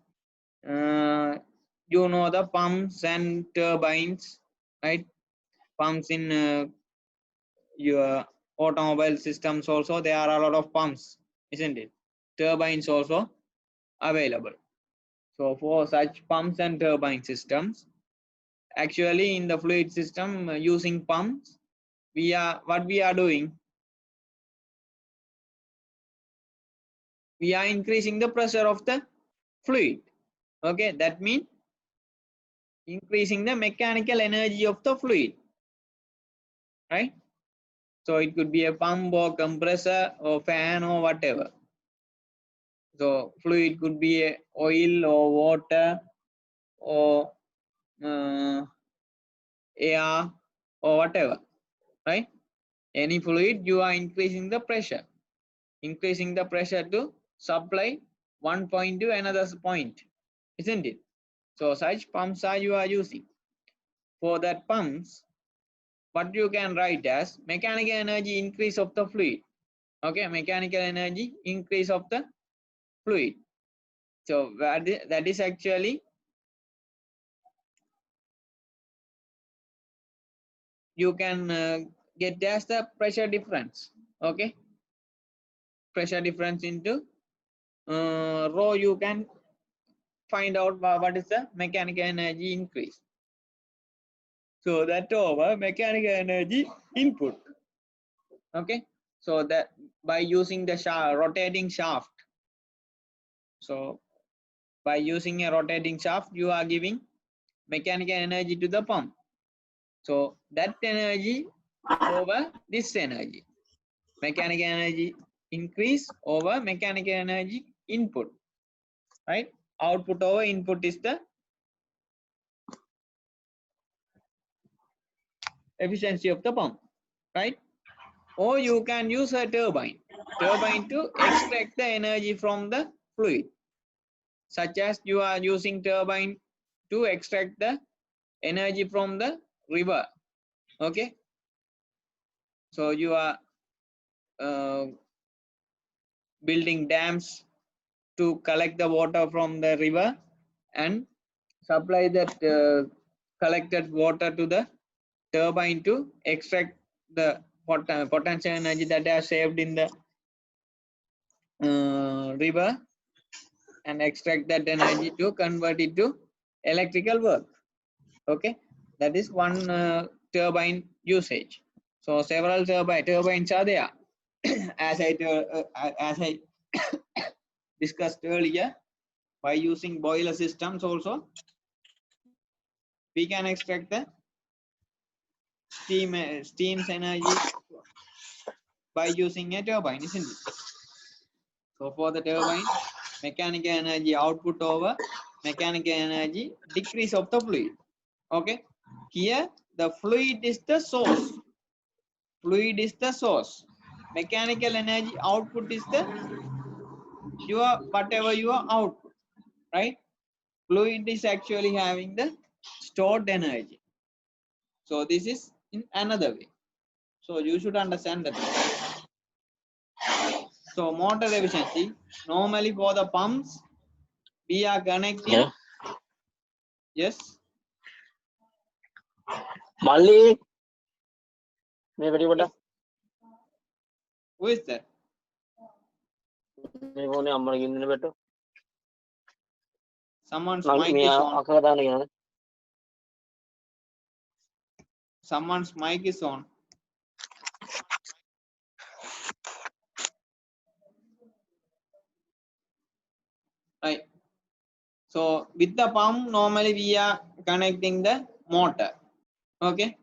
you know the pumps and turbines, right? Pumps in your automobile systems also there are a lot of pumps, isn't it? Turbines also available. So for such pumps and turbine systems, actually in the fluid system using pumps, what we are doing, we are increasing the pressure of the fluid. Okay, that means increasing the mechanical energy of the fluid, right? So it could be a pump or compressor or fan or whatever. So fluid could be a oil or water or air or whatever, right? Any fluid, you are increasing the pressure to supply one point to another point, isn't it? So such pumps are you are using. For that pumps, what you can write as mechanical energy increase of the fluid. Okay, mechanical energy increase of the fluid. So that is actually you can get as the pressure difference. Okay, pressure difference into rho, you can find out what is the mechanical energy increase. So that over mechanical energy input. Okay, so that by using the rotating shaft. So by using a rotating shaft, you are giving mechanical energy to the pump. So that energy over this energy, mechanical energy increase over mechanical energy input, right? Output over input is the efficiency of the pump, right? Or you can use a turbine to extract the energy from the fluid, such as you are using turbine to extract the energy from the river. Okay, so you are building dams to collect the water from the river and supply that collected water to the turbine to extract the potential energy that are saved in the river and extract that energy to convert it to electrical work. Okay, that is one turbine usage. So several turbines are there. as I discussed earlier, by using boiler systems also we can extract the steam's energy by using a turbine, isn't it? So for the turbine, mechanical energy output over mechanical energy decrease of the fluid. Okay, here the fluid is the source. Fluid is the source. Mechanical energy output is the whatever your output, right? Fluid is actually having the stored energy. So this is in another way. So you should understand that. So motor efficiency, normally for the pumps, we are connecting. Yeah. Yes. Mali. Maybe what? Who is that? Someone's mic is on. Someone's mic is on. Right. So with the pump, normally we are connecting the motor. Okay.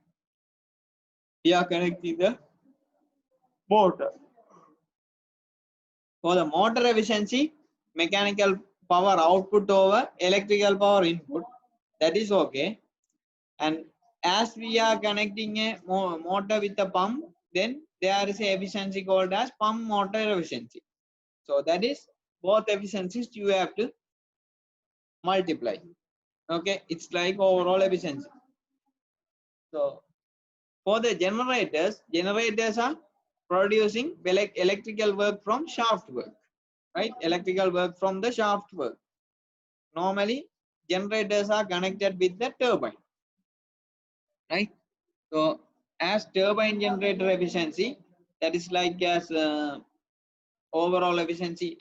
We are connecting the motor. For the motor efficiency, mechanical power output over electrical power input, that is okay. And as we are connecting a motor with a pump, then there is a efficiency called as pump motor efficiency. So that is both efficiencies you have to multiply. Okay, it's like overall efficiency. So for the generators are producing electrical work from shaft work, right? Electrical work from the shaft work. Normally generators are connected with the turbine, right? So as turbine generator efficiency, that is like as overall efficiency,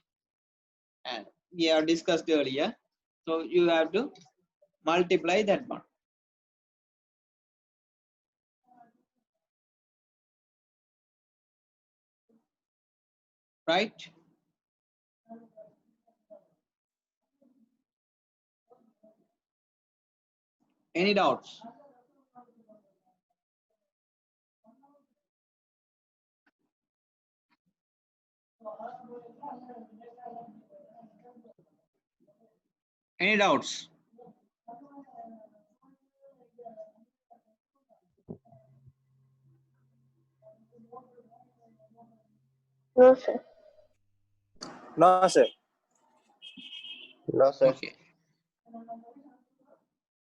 and we have discussed earlier. So you have to multiply that one. Right? Any doubts? Any doubts? No, sir. No, sir. No, sir. Okay.